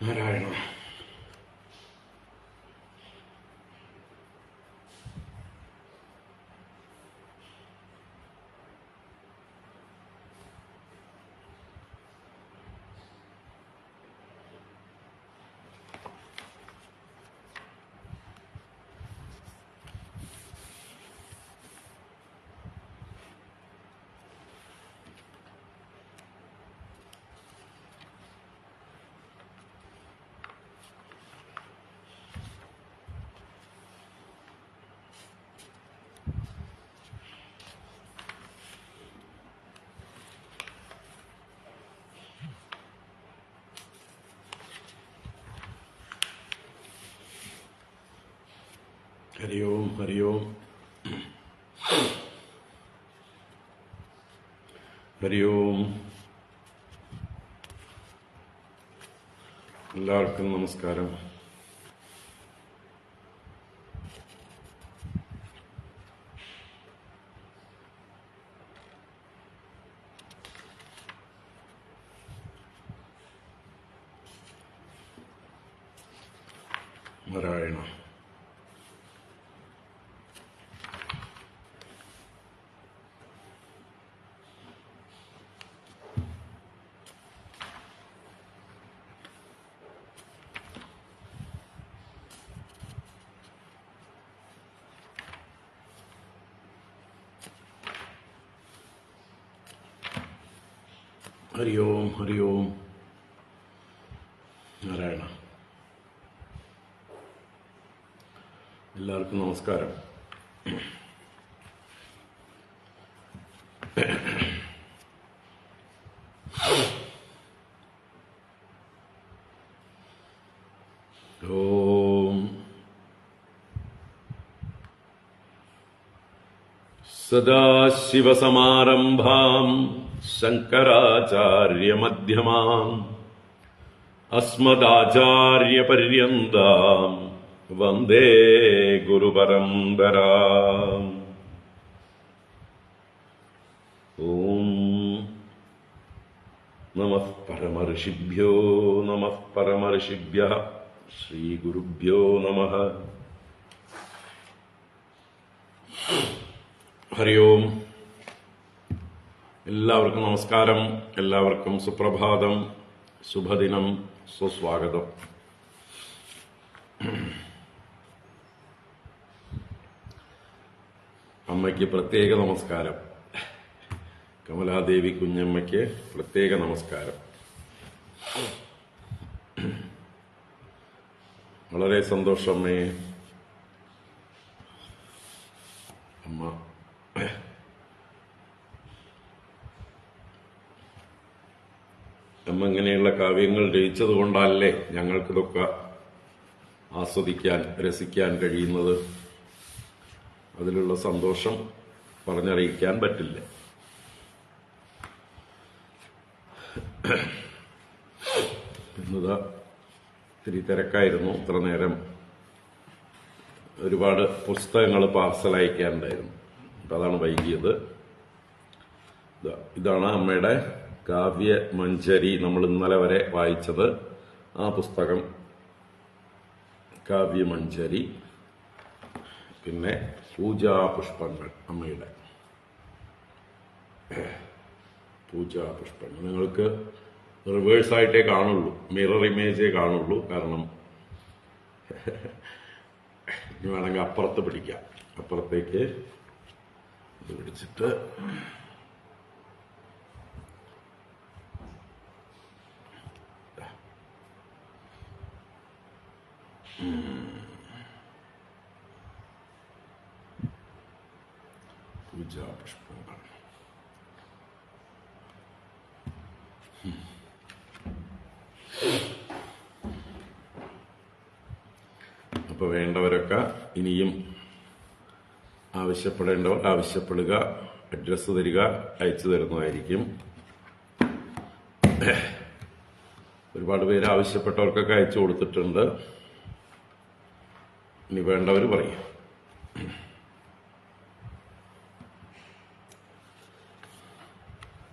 നാരായണ. ഹരി ഓം ഹരി ഓം ഹരി ഓം. എല്ലാവർക്കും നമസ്കാരം. നാരായണ. ഹരി ഓം ഹരി ഓം. നാരായണ. എല്ലാവർക്കും നമസ്കാരം. ഓം സദാശിവസമാരംഭാം ശങ്കരാചാര്യമധ്യമാം അസ്മദാചാര്യപര്യന്താം വന്ദേ ഗുരുപരമ്പരാം. ഓം നമഃ പരമഋഷിഭ്യോ നമഃ പരമഋഷിഭ്യഃ. ശ്രീഗുരുഭ്യോ നമഃ. ഹരി ഓം. എല്ലാവർക്കും നമസ്കാരം. എല്ലാവർക്കും സുപ്രഭാതം, ശുഭദിനം, സുസ്വാഗതം. അമ്മയ്ക്ക് പ്രത്യേക നമസ്കാരം. കമലാദേവി കുഞ്ഞമ്മയ്ക്ക് പ്രത്യേക നമസ്കാരം. വളരെ സന്തോഷം അമ്മേ. അമ്മ ഇങ്ങനെയുള്ള കാവ്യങ്ങൾ രചിച്ചത് കൊണ്ടല്ലേ ഞങ്ങൾക്കിതൊക്കെ ആസ്വദിക്കാൻ, രസിക്കാൻ കഴിയുന്നത്. അതിലുള്ള സന്തോഷം പറഞ്ഞറിയിക്കാൻ പറ്റില്ല. ഇന്നതാ ഇത്തിരി തിരക്കായിരുന്നു. ഇത്ര നേരം ഒരുപാട് പുസ്തകങ്ങൾ പാർസൽ അയക്കാനുണ്ടായിരുന്നു. അപ്പം അതാണ് വൈകിയത്. ഇതാണ് അമ്മയുടെ കാവ്യമഞ്ജരി. നമ്മൾ ഇന്നലെ വരെ വായിച്ചത് ആ പുസ്തകം, കാവ്യമഞ്ജരി. പിന്നെ പൂജാപുഷ്പങ്ങൾ, അമ്മയുടെ പൂജാപുഷ്പങ്ങൾ. നിങ്ങൾക്ക് റിവേഴ്സായിട്ടേ കാണുള്ളൂ, മിറർ ഇമേജേ കാണുള്ളൂ. കാരണം ഇനി വേണമെങ്കിൽ അപ്പുറത്ത് പിടിക്കാം. അപ്പുറത്തേക്ക് ഇത് പിടിച്ചിട്ട് പൂജാപുഷ്പങ്ങൾ. അപ്പോൾ വേണ്ടവരൊക്കെ ഇനിയും ആവശ്യപ്പെടേണ്ടവർ ആവശ്യപ്പെടുക, അഡ്രസ്സ് തരിക, അയച്ചു തരുന്നതായിരിക്കും. ഒരുപാട് പേര് ആവശ്യപ്പെട്ടവർക്കൊക്കെ അയച്ചു കൊടുത്തിട്ടുണ്ട്. ഇനി വേണ്ടവർ പറയും.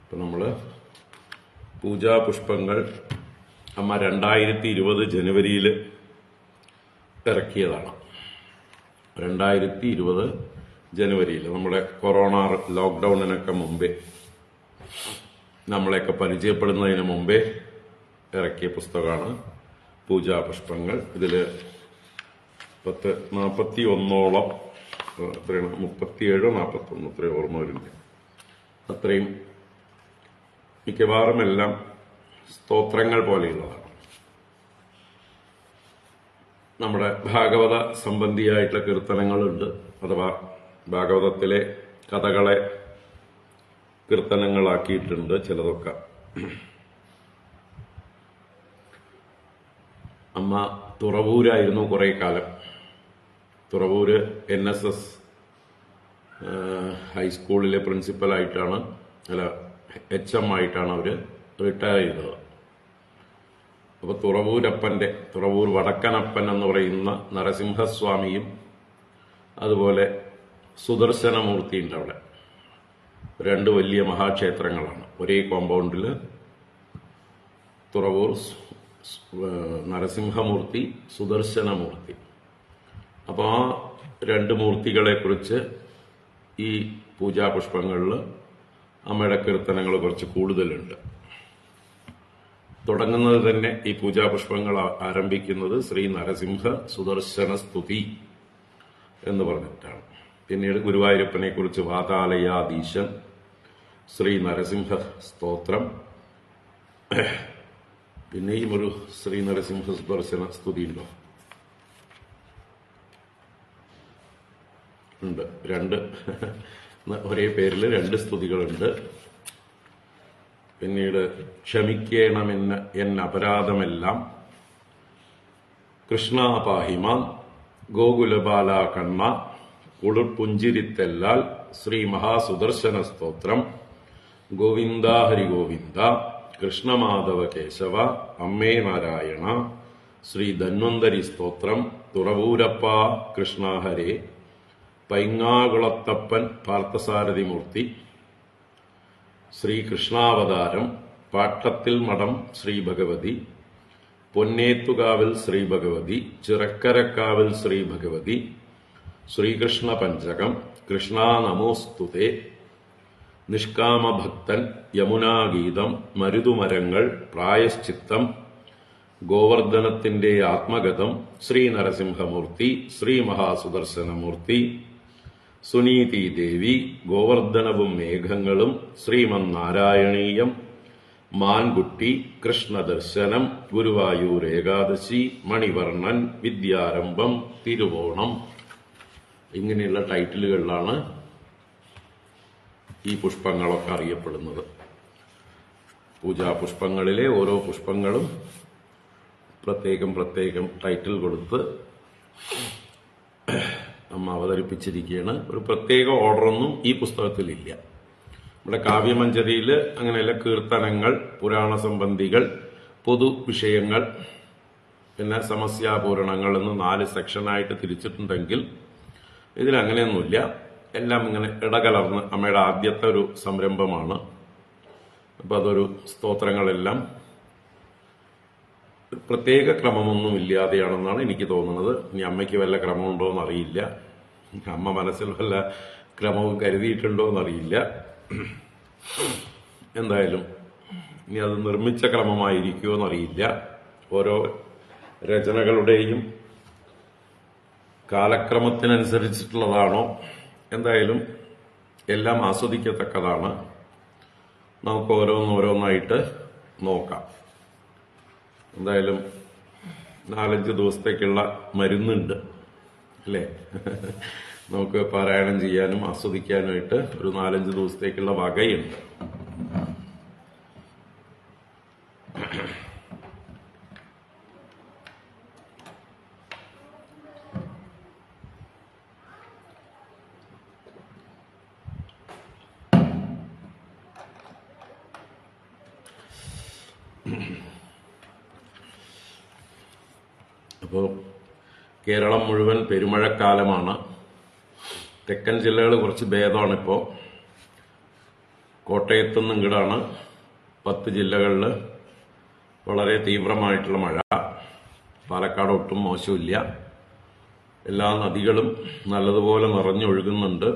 ഇപ്പം നമ്മൾ പൂജാപുഷ്പങ്ങൾ അമ്മ 2020 ജനുവരിയിൽ ഇറക്കിയതാണ്. 2020 ജനുവരിയിൽ നമ്മുടെ കൊറോണ ലോക്ക്ഡൌണിനൊക്കെ മുമ്പേ, നമ്മളെയൊക്കെ പരിചയപ്പെടുന്നതിന് മുമ്പേ ഇറക്കിയ പുസ്തകമാണ് പൂജാപുഷ്പങ്ങൾ. ഇതിൽ 41ഓളം, എത്രയാണ്, 37 41 അത്രയും ഓർമ്മ വരുന്നുണ്ട്. അത്രയും മിക്കവാറും എല്ലാം സ്തോത്രങ്ങൾ പോലെയുള്ളതാണ്. നമ്മുടെ ഭാഗവത സംബന്ധിയായിട്ടുള്ള കീർത്തനങ്ങളുണ്ട്, അഥവാ ഭാഗവതത്തിലെ കഥകളെ കീർത്തനങ്ങളാക്കിയിട്ടുണ്ട് ചിലതൊക്കെ. അമ്മ തുറവൂരായിരുന്നു കുറെ കാലം. തുറവൂര് NSS ഹൈസ്കൂളിലെ പ്രിൻസിപ്പലായിട്ടാണ്, അല്ല HM ആയിട്ടാണ് അവര് റിട്ടയർ ചെയ്തത്. അപ്പൊ തുറവൂർ വടക്കനപ്പൻ എന്ന് പറയുന്ന നരസിംഹസ്വാമിയും അതുപോലെ സുദർശനമൂർത്തി ഉണ്ട് അവിടെ. രണ്ട് വലിയ മഹാക്ഷേത്രങ്ങളാണ് ഒരേ കോമ്പൗണ്ടിൽ. തുറവൂർ നരസിംഹമൂർത്തി, സുദർശനമൂർത്തി. അപ്പോൾ ആ രണ്ട് മൂർത്തികളെ കുറിച്ച് ഈ പൂജാപുഷ്പങ്ങളിൽ അമ്മയുടെ കീർത്തനങ്ങൾ കുറച്ച് കൂടുതലുണ്ട്. തുടങ്ങുന്നത് തന്നെ ഈ പൂജാപുഷ്പങ്ങൾ ആരംഭിക്കുന്നത് ശ്രീ നരസിംഹ സുദർശന സ്തുതി എന്ന് പറഞ്ഞിട്ടാണ്. പിന്നീട് ഗുരുവായൂരപ്പനെ കുറിച്ച് വാതാലയാധീശൻ, ശ്രീ നരസിംഹ സ്തോത്രം, പിന്നെയും ഒരു ശ്രീ നരസിംഹ സുദർശന സ്തുതി ഉണ്ട്. രണ്ട് ഒരേ പേരിൽ രണ്ട് സ്തുതികളുണ്ട്. പിന്നീട് ക്ഷമിക്കണമെന്ന് അപരാധമെല്ലാം, കൃഷ്ണാപാഹിമാൻ, ഗോകുലബാല കണ്ണ, കുളിർപുഞ്ചിരിത്തെല്ലാൽ, ശ്രീ മഹാസുദർശന സ്തോത്രം, ഗോവിന്ദ ഹരി ഗോവിന്ദ, കൃഷ്ണമാധവ കേശവ, അമ്മേ നാരായണ, ശ്രീ ധന്വന്തരി സ്തോത്രം, തുറവൂരപ്പ കൃഷ്ണ ഹരേ, പൈങ്ങാകുളത്തപ്പൻ പാർത്ഥസാരഥിമൂർത്തി, ശ്രീകൃഷ്ണാവതാരം, പാട്ടത്തിൽ മഠം ശ്രീ ഭഗവതി, പൊന്നേത്തുകാവിൽ ശ്രീ ഭഗവതി, ചിറക്കരക്കാവിൽ ശ്രീ ഭഗവതി, ശ്രീകൃഷ്ണ പഞ്ചകം, കൃഷ്ണ നമോസ്തുതേ, നിഷ്കാമഭക്തൻ, യമുനാഗീതം, മരുതുമരങ്ങൾ, പ്രായശ്ചിത്തം, ഗോവർദ്ധനത്തിന്റെ ആത്മഗതം, ശ്രീ നരസിംഹമൂർത്തി, ശ്രീ മഹാസുദർശനമൂർത്തി, സുനീതി ദേവി, ഗോവർദ്ധനവും മേഘങ്ങളും, ശ്രീമന്നാരായണീയം, മാൻകുട്ടി, കൃഷ്ണദർശനം, ഗുരുവായൂർ ഏകാദശി, മണിവർണ്ണൻ, വിദ്യാരംഭം, തിരുവോണം, ഇങ്ങനെയുള്ള ടൈറ്റിലുകളിലാണ് ഈ പുഷ്പങ്ങളൊക്കെ അറിയപ്പെടുന്നത്. പൂജാപുഷ്പങ്ങളിലെ ഓരോ പുഷ്പങ്ങളും പ്രത്യേകം ടൈറ്റിൽ കൊടുത്ത് അമ്മ അവതരിപ്പിച്ചിരിക്കുകയാണ്. ഒരു പ്രത്യേക ഓർഡറൊന്നും ഈ പുസ്തകത്തിലില്ല. നമ്മുടെ കാവ്യമഞ്ജരിയിൽ അങ്ങനെയുള്ള കീർത്തനങ്ങൾ, പുരാണ സംബന്ധികൾ, പൊതു വിഷയങ്ങൾ, പിന്നെ സമസ്യാപൂരണങ്ങൾ എന്ന് 4 സെക്ഷനായിട്ട് തിരിച്ചിട്ടുണ്ടെങ്കിൽ ഇതിലങ്ങനെയൊന്നുമില്ല. എല്ലാം ഇങ്ങനെ ഇടകലർന്ന് അമ്മയുടെ ആദ്യത്തെ ഒരു സംരംഭമാണ്. അപ്പൊ അതൊരു സ്തോത്രങ്ങളെല്ലാം പ്രത്യേക ക്രമമൊന്നും ഇല്ലാതെയാണെന്നാണ് എനിക്ക് തോന്നുന്നത്. ഇനി അമ്മയ്ക്ക് വല്ല ക്രമമുണ്ടോ എന്നറിയില്ല. അമ്മ മനസ്സിൽ വല്ല ക്രമവും കരുതിയിട്ടുണ്ടോ എന്നറിയില്ല. എന്തായാലും ഇനി അത് നിർമ്മിച്ച ക്രമമായിരിക്കുമോ എന്നറിയില്ല. ഓരോ രചനകളുടെയും കാലക്രമത്തിനനുസരിച്ചിട്ടുള്ളതാണോ, എന്തായാലും എല്ലാം ആസ്വദിക്കത്തക്കതാണ്. നമുക്ക് ഓരോന്നായിട്ട് നോക്കാം. എന്തായാലും 4-5 ദിവസത്തേക്കുള്ള മരുന്നുണ്ട് അല്ലേ? നമുക്ക് പാരായണം ചെയ്യാനും ആസ്വദിക്കാനുമായിട്ട് ഒരു 4-5 ദിവസത്തേക്കുള്ള വകയുണ്ട്. അപ്പോൾ കേരളം മുഴുവൻ പെരുമഴക്കാലമാണ്. തെക്കൻ ജില്ലകൾ കുറച്ച് ഭേദമാണിപ്പോൾ. കോട്ടയത്തുനിന്ന് ഇങ്ങടാണ് 10 ജില്ലകളിൽ വളരെ തീവ്രമായിട്ടുള്ള മഴ. പാലക്കാട് ഒട്ടും മോശമില്ല. എല്ലാ നദികളും നല്ലതുപോലെ നിറഞ്ഞൊഴുകുന്നുണ്ട്.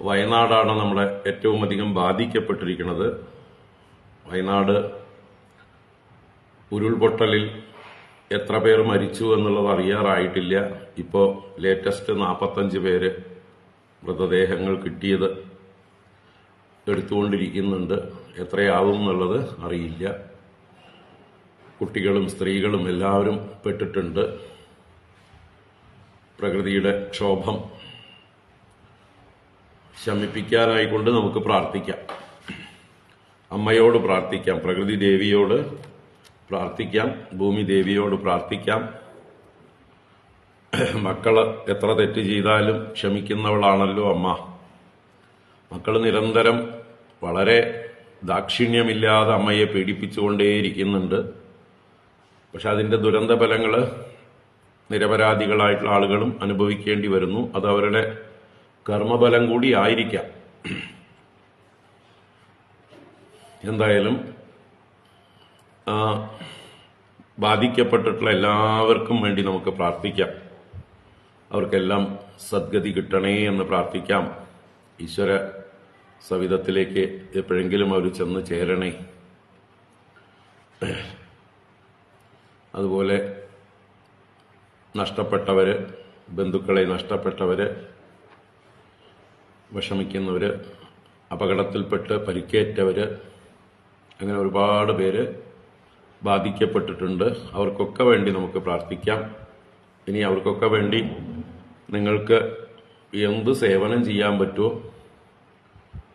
വയനാടാണ് നമ്മളെ ഏറ്റവും അധികം ബാധിക്കപ്പെട്ടിരിക്കുന്നത്. വയനാട് ഉരുൾപൊട്ടലിൽ എത്ര പേർ മരിച്ചു എന്നുള്ളത് അറിയാറായിട്ടില്ല. ഇപ്പോൾ ലേറ്റസ്റ്റ് 45 പേര് മൃതദേഹങ്ങൾ കിട്ടിയത് എടുത്തുകൊണ്ടിരിക്കുന്നുണ്ട്. എത്രയാവും എന്നുള്ളത് അറിയില്ല. കുട്ടികളും സ്ത്രീകളും എല്ലാവരും പെട്ടിട്ടുണ്ട്. പ്രകൃതിയുടെ ക്ഷോഭം ശമിപ്പിക്കാനായിക്കൊണ്ട് നമുക്ക് പ്രാർത്ഥിക്കാം. അമ്മയോട് പ്രാർത്ഥിക്കാം, പ്രകൃതി ദേവിയോട് പ്രാർത്ഥിക്കാം, ഭൂമി ദേവിയോട് പ്രാർത്ഥിക്കാം. മക്കള് എത്ര തെറ്റ് ചെയ്താലും ക്ഷമിക്കുന്നവളാണല്ലോ അമ്മ. മക്കൾ നിരന്തരം വളരെ ദാക്ഷിണ്യമില്ലാതെ അമ്മയെ പീഡിപ്പിച്ചുകൊണ്ടേയിരിക്കുന്നുണ്ട്. പക്ഷെ അതിന്റെ ദുരന്ത ഫലങ്ങൾ നിരപരാധികളായിട്ടുള്ള ആളുകളും അനുഭവിക്കേണ്ടി വരുന്നു. അത് അവരുടെ കർമ്മഫലം കൂടി ആയിരിക്കാം. എന്തായാലും ബാധിക്കപ്പെട്ടിട്ടുള്ള എല്ലാവർക്കും വേണ്ടി നമുക്ക് പ്രാർത്ഥിക്കാം. അവർക്കെല്ലാം സദ്ഗതി കിട്ടണേ എന്ന് പ്രാർത്ഥിക്കാം. ഈശ്വര സവിധത്തിലേക്ക് എപ്പോഴെങ്കിലും അവർ ചെന്ന് ചേരണേ. അതുപോലെ നഷ്ടപ്പെട്ടവര്, ബന്ധുക്കളെ നഷ്ടപ്പെട്ടവര്, വിഷമിക്കുന്നവര്, അപകടത്തിൽപ്പെട്ട് പരിക്കേറ്റവര്, അങ്ങനെ ഒരുപാട് പേര് ബാധിക്കപ്പെട്ടിട്ടുണ്ട്. അവർക്കൊക്കെ വേണ്ടി നമുക്ക് പ്രാർത്ഥിക്കാം. ഇനി അവർക്കൊക്കെ വേണ്ടി നിങ്ങൾക്ക് എന്ത് സേവനം ചെയ്യാൻ പറ്റുമോ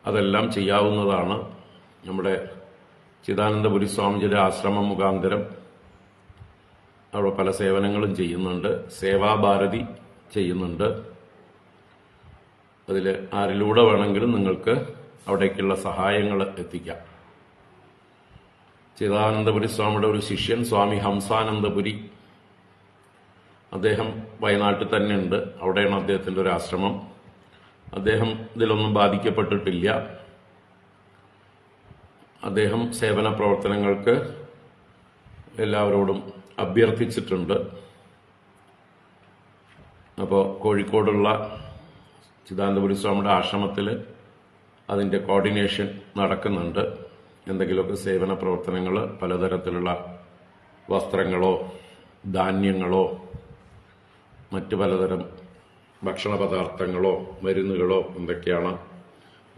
അതെല്ലാം ചെയ്യാവുന്നതാണ്. നമ്മുടെ ചിദാനന്ദപുരി സ്വാമിജിയുടെ ആശ്രമം മുഖാന്തരം അവിടെ പല സേവനങ്ങളും ചെയ്യുന്നുണ്ട്. സേവാഭാരതി ചെയ്യുന്നുണ്ട്. അതിൽ ആരിലൂടെ വേണമെങ്കിലും നിങ്ങൾക്ക് അവിടേക്കുള്ള സഹായങ്ങൾ എത്തിക്കാം. ചിദാനന്ദപുരി സ്വാമിയുടെ ഒരു ശിഷ്യൻ സ്വാമി ഹംസാനന്ദപുരി, അദ്ദേഹം വയനാട്ടിൽ തന്നെ ഉണ്ട്. അവിടെയാണ് അദ്ദേഹത്തിന്റെ ഒരു ആശ്രമം. അദ്ദേഹം ഇതിലൊന്നും ബാധിക്കപ്പെട്ടിട്ടില്ല. അദ്ദേഹം സേവന പ്രവർത്തനങ്ങൾക്ക് എല്ലാവരോടും അഭ്യർത്ഥിച്ചിട്ടുണ്ട്. അപ്പോൾ കോഴിക്കോടുള്ള ചിദാനന്ദപുരി സ്വാമിയുടെ ആശ്രമത്തിൽ അതിന്റെ കോർഡിനേഷൻ നടക്കുന്നുണ്ട്. എന്തെങ്കിലുമൊക്കെ സേവന പ്രവർത്തനങ്ങൾ, പലതരത്തിലുള്ള വസ്ത്രങ്ങളോ ധാന്യങ്ങളോ മറ്റു പലതരം ഭക്ഷണ പദാർത്ഥങ്ങളോ മരുന്നുകളോ എന്തൊക്കെയാണ്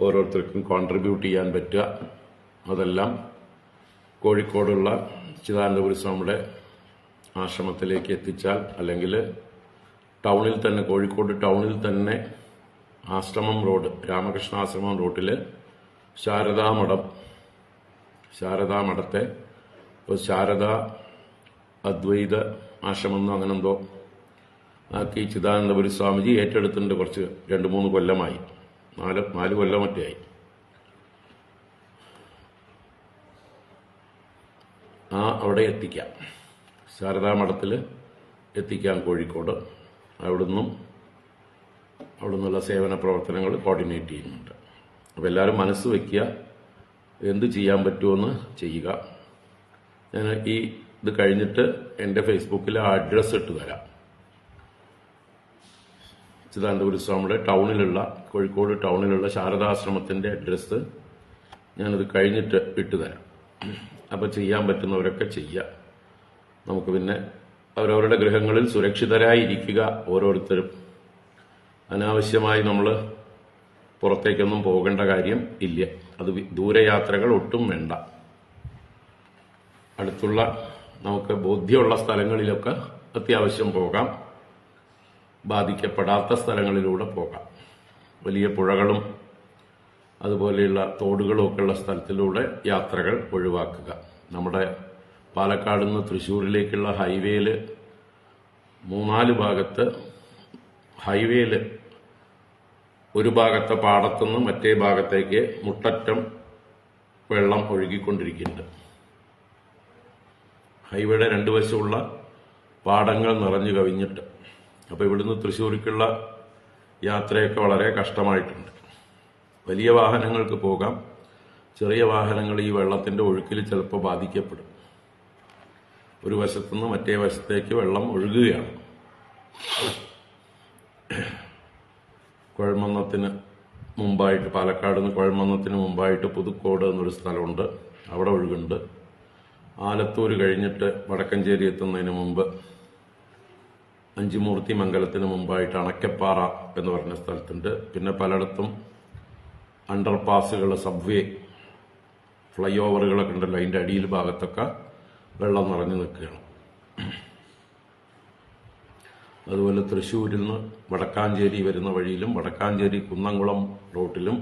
ഓരോരുത്തർക്കും കോൺട്രിബ്യൂട്ട് ചെയ്യാൻ പറ്റുക, അതെല്ലാം കോഴിക്കോടുള്ള ചിദാനന്ദപുരി സ്വാമിയുടെ ആശ്രമത്തിലേക്ക് എത്തിച്ചാൽ, അല്ലെങ്കിൽ ടൗണിൽ തന്നെ, കോഴിക്കോട് ടൗണിൽ തന്നെ ആശ്രമം റോഡ്, രാമകൃഷ്ണ ആശ്രമം റോഡിൽ ശാരദാമഠത്തെ ഇപ്പോൾ ശാരദാ അദ്വൈത ആശ്രമം അങ്ങനെന്തോ ആക്കി ചിദാനന്ദപുരി സ്വാമിജി ഏറ്റെടുത്തിട്ടുണ്ട്. കുറച്ച് 2-3 കൊല്ലമായി, 4 കൊല്ലം മറ്റേയായി. അവിടെ എത്തിക്കാം, ശാരദാ മഠത്തിൽ എത്തിക്കാം കോഴിക്കോട്. അവിടുന്നുള്ള സേവന പ്രവർത്തനങ്ങൾ കോർഡിനേറ്റ് ചെയ്യുന്നുണ്ട്. അപ്പോൾ എല്ലാവരും മനസ്സ് വയ്ക്കുക, എന്ത് ചെയ്യാൻ പറ്റുമെന്ന് ചെയ്യുക. ഞാൻ ഇത് കഴിഞ്ഞിട്ട് എൻ്റെ ഫേസ്ബുക്കിൽ അഡ്രസ്സ് ഇട്ട് തരാം. ചിദാനന്ദപുരി സ്വാമിയുടെ ടൗണിലുള്ള, കോഴിക്കോട് ടൗണിലുള്ള ശാരദാശ്രമത്തിന്റെ അഡ്രസ്സ് ഞാനത് കഴിഞ്ഞിട്ട് ഇട്ടുതരാം. അപ്പോൾ ചെയ്യാൻ പറ്റുന്നവരൊക്കെ ചെയ്യുക. നമുക്ക് പിന്നെ അവരവരുടെ ഗൃഹങ്ങളിൽ സുരക്ഷിതരായിരിക്കുക. ഓരോരുത്തരും അനാവശ്യമായി നമ്മൾ പുറത്തേക്കൊന്നും പോകേണ്ട കാര്യം ഇല്ല. അത് ദൂരയാത്രകൾ ഒട്ടും വേണ്ട. അടുത്തുള്ള നമുക്ക് ബോധ്യമുള്ള സ്ഥലങ്ങളിലൊക്കെ അത്യാവശ്യം പോകാം. ബാധിക്കപ്പെടാത്ത സ്ഥലങ്ങളിലൂടെ പോകാം. വലിയ പുഴകളും അതുപോലെയുള്ള തോടുകളും ഒക്കെയുള്ള സ്ഥലത്തിലൂടെ യാത്രകൾ ഒഴിവാക്കുക. നമ്മുടെ പാലക്കാട് നിന്ന് തൃശ്ശൂരിലേക്കുള്ള ഹൈവേയിൽ 3-4 ഭാഗത്ത് ഹൈവേയിൽ ഒരു ഭാഗത്തെ പാടത്തുനിന്ന് മറ്റേ ഭാഗത്തേക്ക് മുട്ടറ്റം വെള്ളം ഒഴുകിക്കൊണ്ടിരിക്കുന്നുണ്ട്. ഹൈവേയുടെ 2 വശമുള്ള പാടങ്ങൾ നിറഞ്ഞു കവിഞ്ഞിട്ട്. അപ്പോൾ ഇവിടുന്ന് തൃശ്ശൂർക്കുള്ള യാത്രയൊക്കെ വളരെ കഷ്ടമായിട്ടുണ്ട്. വലിയ വാഹനങ്ങൾക്ക് പോകാം, ചെറിയ വാഹനങ്ങൾ ഈ വെള്ളത്തിന്റെ ഒഴുക്കിൽ ചിലപ്പോൾ ബാധിക്കപ്പെടും. ഒരു വശത്തുനിന്ന് മറ്റേ വശത്തേക്ക് വെള്ളം ഒഴുകുകയാണ്. കുഴൽമന്നത്തിന് മുമ്പായിട്ട്, പാലക്കാട് നിന്ന് കുഴൽമന്നത്തിന് മുമ്പായിട്ട് പുതുക്കോട് എന്നൊരു സ്ഥലമുണ്ട്, അവിടെ ഒഴുകുന്നുണ്ട്. ആലത്തൂർ കഴിഞ്ഞിട്ട് വടക്കഞ്ചേരി എത്തുന്നതിന് മുമ്പ് അഞ്ചുമൂർത്തി മംഗലത്തിന് മുമ്പായിട്ട് അണക്കപ്പാറ എന്ന് പറഞ്ഞ സ്ഥലത്തുണ്ട്. പിന്നെ പലയിടത്തും അണ്ടർപാസുകൾ, സബ്വേ, ഫ്ലൈ ഓവറുകളൊക്കെ ഉണ്ടല്ലോ, അതിൻ്റെ അടിയിൽ ഭാഗത്തൊക്കെ വെള്ളം നിറഞ്ഞു നിൽക്കുകയാണ്. അതുപോലെ തൃശ്ശൂരിൽ നിന്ന് വടക്കാഞ്ചേരി വരുന്ന വഴിയിലും വടക്കാഞ്ചേരി കുന്നംകുളം റോട്ടിലും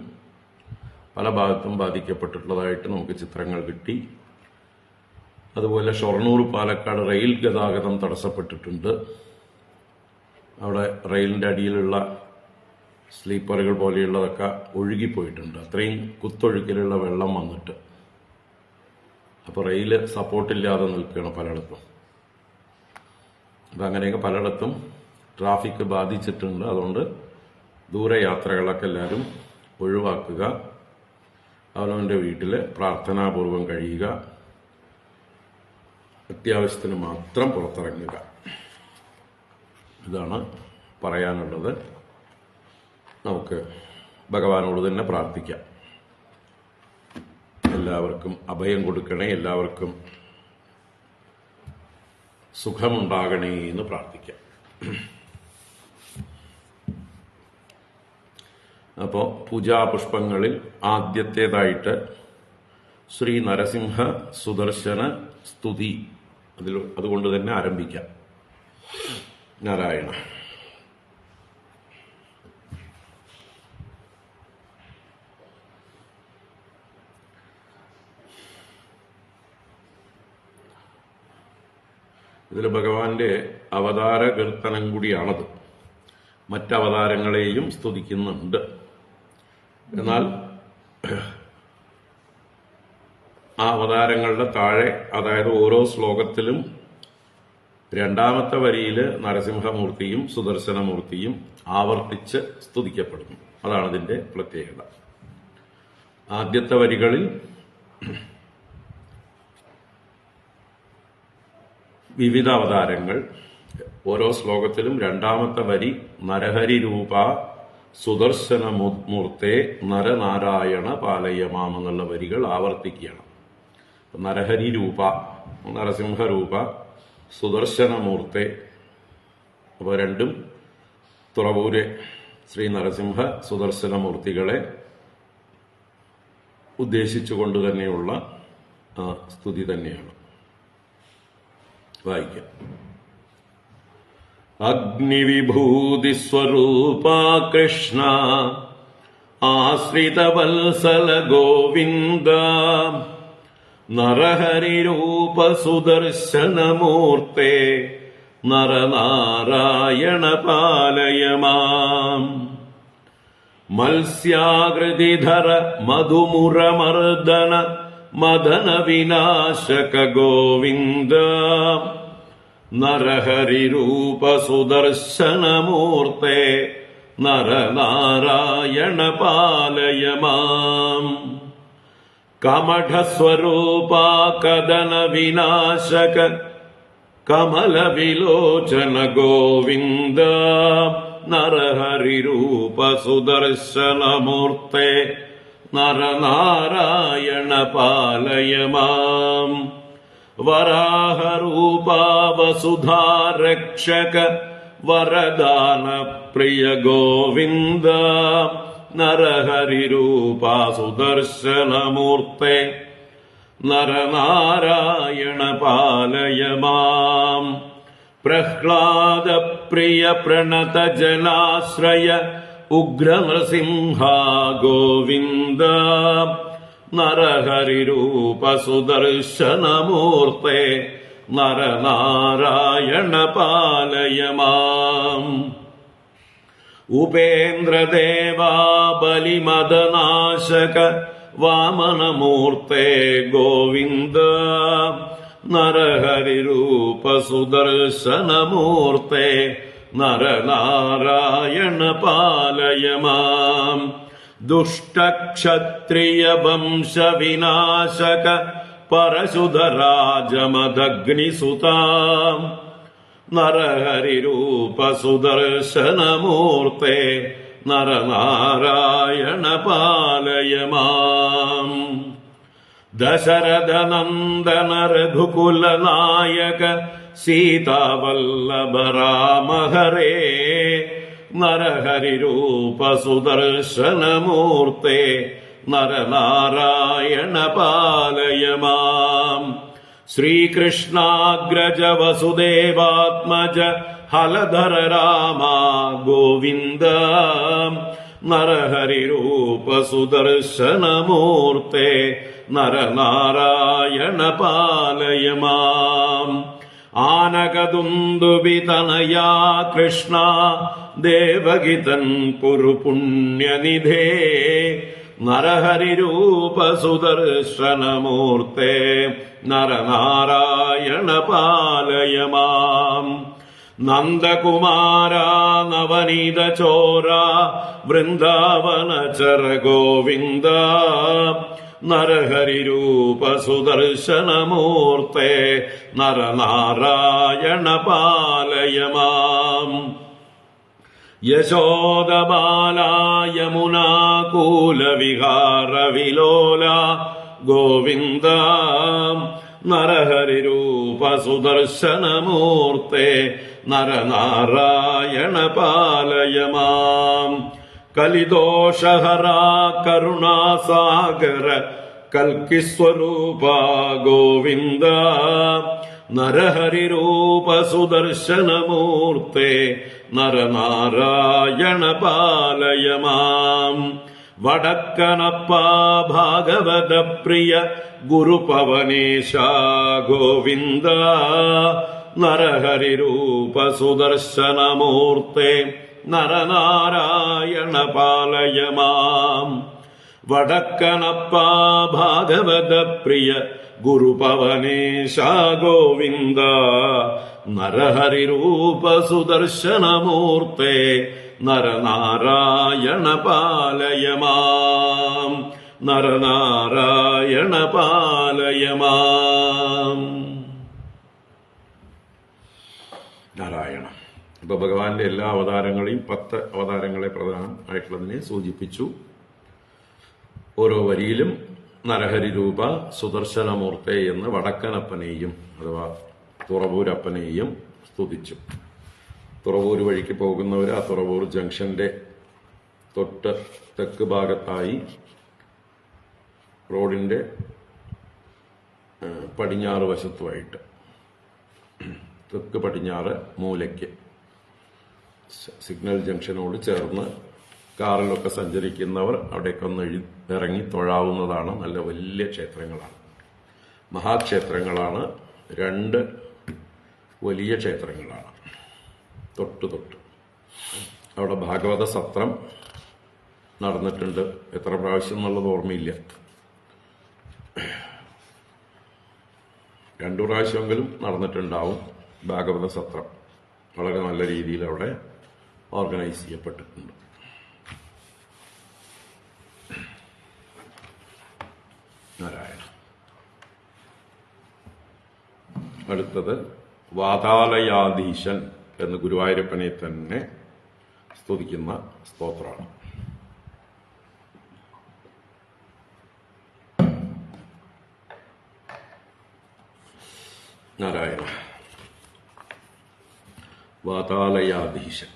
പല ഭാഗത്തും ബാധിക്കപ്പെട്ടിട്ടുള്ളതായിട്ട് നമുക്ക് ചിത്രങ്ങൾ കിട്ടി. അതുപോലെ ഷൊർണൂർ പാലക്കാട് റെയിൽ ഗതാഗതം തടസ്സപ്പെട്ടിട്ടുണ്ട്. അവിടെ റെയിലിൻ്റെ അടിയിലുള്ള സ്ലീപ്പറുകൾ പോലെയുള്ളതൊക്കെ ഒഴുകിപ്പോയിട്ടുണ്ട്, അത്രയും കുത്തൊഴുക്കിലുള്ള വെള്ളം വന്നിട്ട്. അപ്പോൾ റെയിൽ സപ്പോർട്ടില്ലാതെ നിൽക്കുകയാണ് പലയിടത്തും. അപ്പം അങ്ങനെയൊക്കെ പലയിടത്തും ട്രാഫിക് ബാധിച്ചിട്ടുണ്ട്. അതുകൊണ്ട് ദൂരയാത്രകളൊക്കെ എല്ലാവരും ഒഴിവാക്കുക. അവനവൻ്റെ വീട്ടിൽ പ്രാർത്ഥനാപൂർവം കഴിയുക. അത്യാവശ്യത്തിന് മാത്രം പുറത്തിറങ്ങുക. ഇതാണ് പറയാനുള്ളത്. നമുക്ക് ഭഗവാനോട് തന്നെ പ്രാർത്ഥിക്കാം. എല്ലാവർക്കും അഭയം കൊടുക്കണേ, എല്ലാവർക്കും സുഖമുണ്ടാകണേ എന്ന് പ്രാർത്ഥിക്കാം. അപ്പോൾ പൂജാപുഷ്പങ്ങളിൽ ആദ്യത്തേതായിട്ട് ശ്രീ നരസിംഹ സുദർശന സ്തുതി, അതുകൊണ്ട് തന്നെ ആരംഭിക്കാം. നാരായണ. ഇതിൽ ഭഗവാന്റെ അവതാര കീർത്തനം കൂടിയാണത്. മറ്റവതാരങ്ങളെയും സ്തുതിക്കുന്നുണ്ട്. എന്നാൽ ആ അവതാരങ്ങളുടെ താഴെ, അതായത് ഓരോ ശ്ലോകത്തിലും രണ്ടാമത്തെ വരിയിൽ നരസിംഹമൂർത്തിയും സുദർശനമൂർത്തിയും ആവർത്തിച്ച് സ്തുതിക്കപ്പെടുന്നു. അതാണ് ഇതിന്റെ പ്രത്യേകത. ആദ്യത്തെ വരികളിൽ വിവിധ അവതാരങ്ങൾ, ഓരോ ശ്ലോകത്തിലും രണ്ടാമത്തെ വരി നരഹരി രൂപ സുദർശനമൂർത്തേ നരനാരായണ പാലയമാം എന്നുള്ള വരികൾ ആവർത്തിക്കുകയാണ്. നരഹരി രൂപ, നരസിംഹരൂപ, സുദർശനമൂർത്തേ. അപ്പോൾ രണ്ടും തുറവൂര് ശ്രീ നരസിംഹ സുദർശനമൂർത്തികളെ ഉദ്ദേശിച്ചുകൊണ്ട് തന്നെയുള്ള സ്തുതി തന്നെയാണ്. വായിക്കാം. അഗ്നിവിഭൂതി സ്വരൂപ കൃഷ്ണ ആശ്രിതവത്സല ഗോവിന്ദ നരഹരിരൂപ സുദർശനമൂർത്തേ നരനാരായണ പാലയമാം. മത്സ്യാകൃതിധര മധുമുരമർദ്ദന മദന വിനാശക ഗോവിന്ദ നരഹരിരൂപ സുദർശനമൂർത്തേ നരനാരായണ പാലയമാം. കമഠസ്വരൂപ കദന വിനാശക കമല വിലോചന ഗോവിന്ദ നരഹരിരൂപ സുദർശനമൂർത്തേ നരനാരായണ പാലയമാം. വരാഹരൂപ വസുധാരക്ഷക വരദാന പ്രിയ ഗോവിന്ദ നരഹരിരൂപ സുദർശനമൂർത്തേ നരനാരായണ പാലയമാം. പ്രഹ്ലാദ പ്രിയ പ്രണത ജനാശ്രയ ഉഗ്രനൃസിംഹ ഗോവിന്ദ നരഹരിരൂപ സുദർശനമൂർത്തേ നരനാരായണ പാലയമാം. ഉപേന്ദ്രദേവാ ബലിമദനാശക വാമനമൂർത്തേ ഗോവിന്ദ നരഹരിരൂപ സുദർശനമൂർത്തേ നരനാരായണ പാലയമാം. ദുഷ്ടക്ഷത്രിയ വംശ വിനാശക പരശുധരാജമദഗ്നിസുതാം നരഹരിരൂപ സുദർശനമൂർത്തേ നരനാരായണ പാലയ മാം. ദശരഥനന്ദന രഘുകുലനായക സീതാവല്ലഭ രാമ ഹരേ നരഹരിരൂപ സുദർശനമൂർത്തേ നരനാരായണ പാലയ മാം. ശ്രീകൃഷ്ണാഗ്രജ വസുദേവാത്മജ ഹലധര രാമ ഗോവിന്ദ നരഹരിരൂപ സുദർശനമൂർത്തേ നരനാരായണ പാലയ മാം. ആനകദുന്ദുഭിതനയാ കൃഷ്ണ ദേവകിതൻ പുരുപുണ്യനിധേ നരഹരിരൂപ സുദർശനമൂർത്തേ നരനാരായണ പാലയ മാം. നന്ദകുമാര നവനീത ചോര വൃന്ദാവനചര ഗോവിന്ദ നരഹരിരൂപ സുദർശനമൂർത്തേ നരനാരായണ പാലയ മാം. യശോദബാല യമുനാകൂലവിഹാര വിലോല ഗോവിന്ദ നരഹരിരൂപ സുദർശനമൂർത്തേ നരനാരായണ പാലയ മാം. കലിദോഷഹര കരുണാസാഗര കൽക്കിസ്വരൂപ ഗോവിന്ദ നരഹരിരൂപ സുദർശനമൂർത്തേ നരനാരായണ പാലയ മാം. വടക്കനപ്പ ഭാഗവത പ്രിയ ഗുരുപവനേശ ഗോവിന്ദ നരഹരിരൂപ സുദർശനമൂർത്തേ നരനാരായണ പാലയ മാം. വടക്കനപ്പ ഭാഗവത പ്രിയ ഗുരുപവനേശ ഗോവിന്ദ നരഹരിരൂപ സുദർശനമൂർത്തേ നരനാരായണ പാലയ മാം. നരനാരായണ പാലയ മാം. നാരായണ. ഇപ്പൊ ഭഗവാന്റെ എല്ലാ അവതാരങ്ങളെയും 10 അവതാരങ്ങളെ പ്രധാനമായിട്ടുള്ളതിനെ സൂചിപ്പിച്ചു. ഓരോ വരിയിലും നരഹരി രൂപ സുദർശനമൂർത്തെ എന്ന് വടക്കനപ്പനെയും അഥവാ തുറവൂരപ്പനെയും സ്തുതിച്ചു. തുറവൂർ വഴിക്ക് പോകുന്നവർ ആ തുറവൂർ ജംഗ്ഷന്റെ തൊട്ട് തെക്ക് ഭാഗത്തായി റോഡിന്റെ പടിഞ്ഞാറ് വശത്തുമായിട്ട് തെക്ക് പടിഞ്ഞാറ് മൂലയ്ക്ക് സിഗ്നൽ ജംഗ്ഷനോട് ചേർന്ന് കാറിലൊക്കെ സഞ്ചരിക്കുന്നവർ അവിടേക്കൊന്ന് ഇറങ്ങി തൊഴാവുന്നതാണ്. നല്ല വലിയ ക്ഷേത്രങ്ങളാണ്, മഹാക്ഷേത്രങ്ങളാണ്. 2 വലിയ ക്ഷേത്രങ്ങളാണ് തൊട്ട് അവിടെ ഭാഗവത സത്രം നടന്നിട്ടുണ്ട്. എത്ര പ്രാവശ്യം എന്നുള്ളത് ഓർമ്മയില്ല. 2 പ്രാവശ്യമെങ്കിലും നടന്നിട്ടുണ്ടാവും. ഭാഗവത സത്രം വളരെ നല്ല രീതിയിൽ അവിടെ ഓർഗനൈസ് ചെയ്യപ്പെട്ടിട്ടുണ്ട്. നാരായണ. അടുത്തത് വാതാലയാധീശൻ എന്ന് ഗുരുവായൂരപ്പനെ തന്നെ സ്തുതിക്കുന്ന സ്തോത്രമാണ്. നാരായണ. വാതാലയാധീശൻ.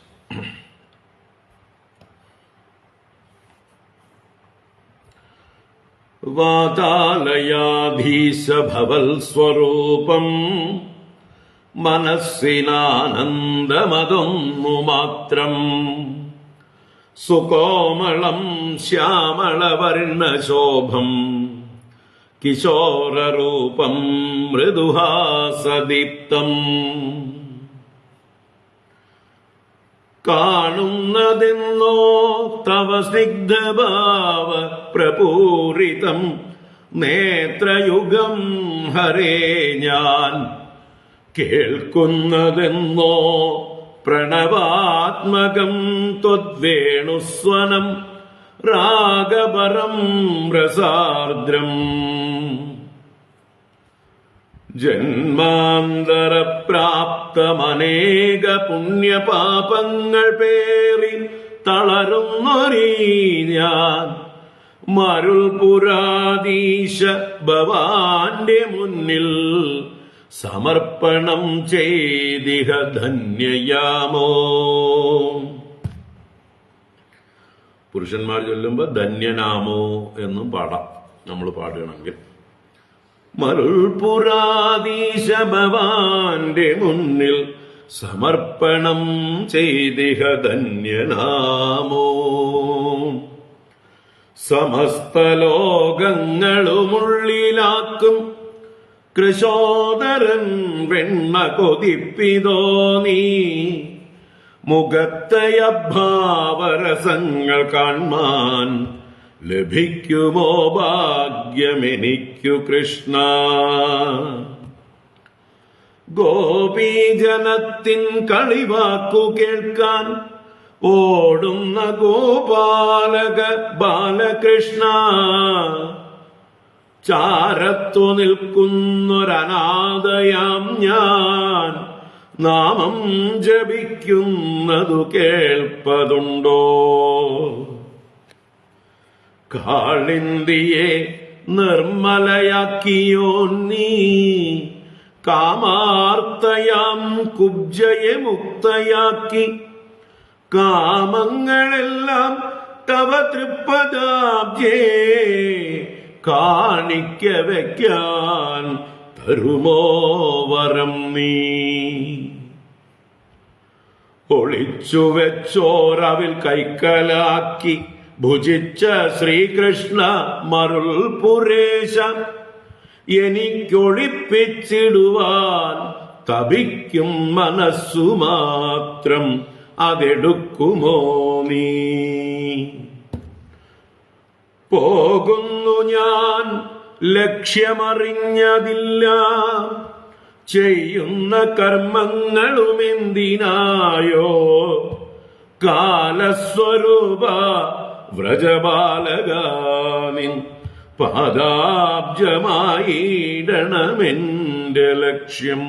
വാതാലയാധീശ ഭവൽ സ്വരൂപം മനസ്സിനാനന്ദമതൊന്നു മാത്രം സുകോമളം ശ്യാമളവർണ്ണശോഭം കിശോരൂപം മൃദുഹാസദീപ്തം കാണുന്നതെന്നോ തവ സ്നിഗ്ധഭാവ പ്രപൂരിതം നേത്രയുഗം ഹരേ ഞാൻ കേൾക്കുന്നതെന്നോ പ്രണവാത്മകം ത്വദ്വേണുസ്വനം രാഗപരം രസാർദ്രം ജന്മാന്തരപ്രാപ്തമനേക പുണ്യപാപങ്ങൾ പേറി തളരുന്നൊരീ ഞാൻ മരുൾപുരാധീശ ഭവാന്റെ മുന്നിൽ സമർപ്പണം ചെയ്തിഹ ധന്യയാമോ. പുരുഷന്മാർ ചൊല്ലുമ്പോ ധന്യനാമോ എന്നും പാടാം നമ്മൾ പാടുകയാണെങ്കിൽ. മരുൾപുരാധീശ ഭവാന്റെ മുന്നിൽ സമർപ്പണം ചെയ്തിഹ ധന്യനാമോ. സമസ്ത ലോകങ്ങളുമുള്ളിലാക്കും കൃശോദരൻ വെണ്മ കൊതിപ്പിതോ നീ. മുഖത്തയഭാവരസങ്ങൾ കാൺമാൻ ലഭിക്കുമോ ഭാഗ്യമെനിക്കു കൃഷ്ണ. ഗോപീജനത്തിൻ കളിവാക്കു കേൾക്കാൻ ഓടുന്ന ഗോപാലക ബാലകൃഷ്ണ. ചാരത്തു നിൽക്കുന്നൊരനാഥയാം ഞാൻ നാമം ജപിക്കുന്നതു കേൾപ്പതുണ്ടോ. കാളിന്തിയെ നിർമ്മലയാക്കിയോ നീ കാമാർത്തയാം കുബ്ജയെ മുക്തയാക്കി. കാമങ്ങളെല്ലാം തവ തൃപ്പദാബ്ജേ കാണിക്ക വയ്ക്കാൻ തരുമോ വരം നീ. ഒളിച്ചു വെച്ചോരവിൽ കൈക്കലാക്കി ഭുജിച്ച ശ്രീകൃഷ്ണ മരുൾപുരേശ. എനിക്കൊളിപ്പിച്ചിടുവാൻ തപിക്കും മനസ്സു മാത്രം അതെടുക്കുമോ നീ. പോകുന്നു ഞാൻ ലക്ഷ്യമറിഞ്ഞതില്ല ചെയ്യുന്ന കർമ്മങ്ങളുമെന്തിനായോ. കാലസ്വരൂപ വ്രജബാലകാനിൻ പാദാബ്ജമായിടണമെന്റെ ലക്ഷ്യം.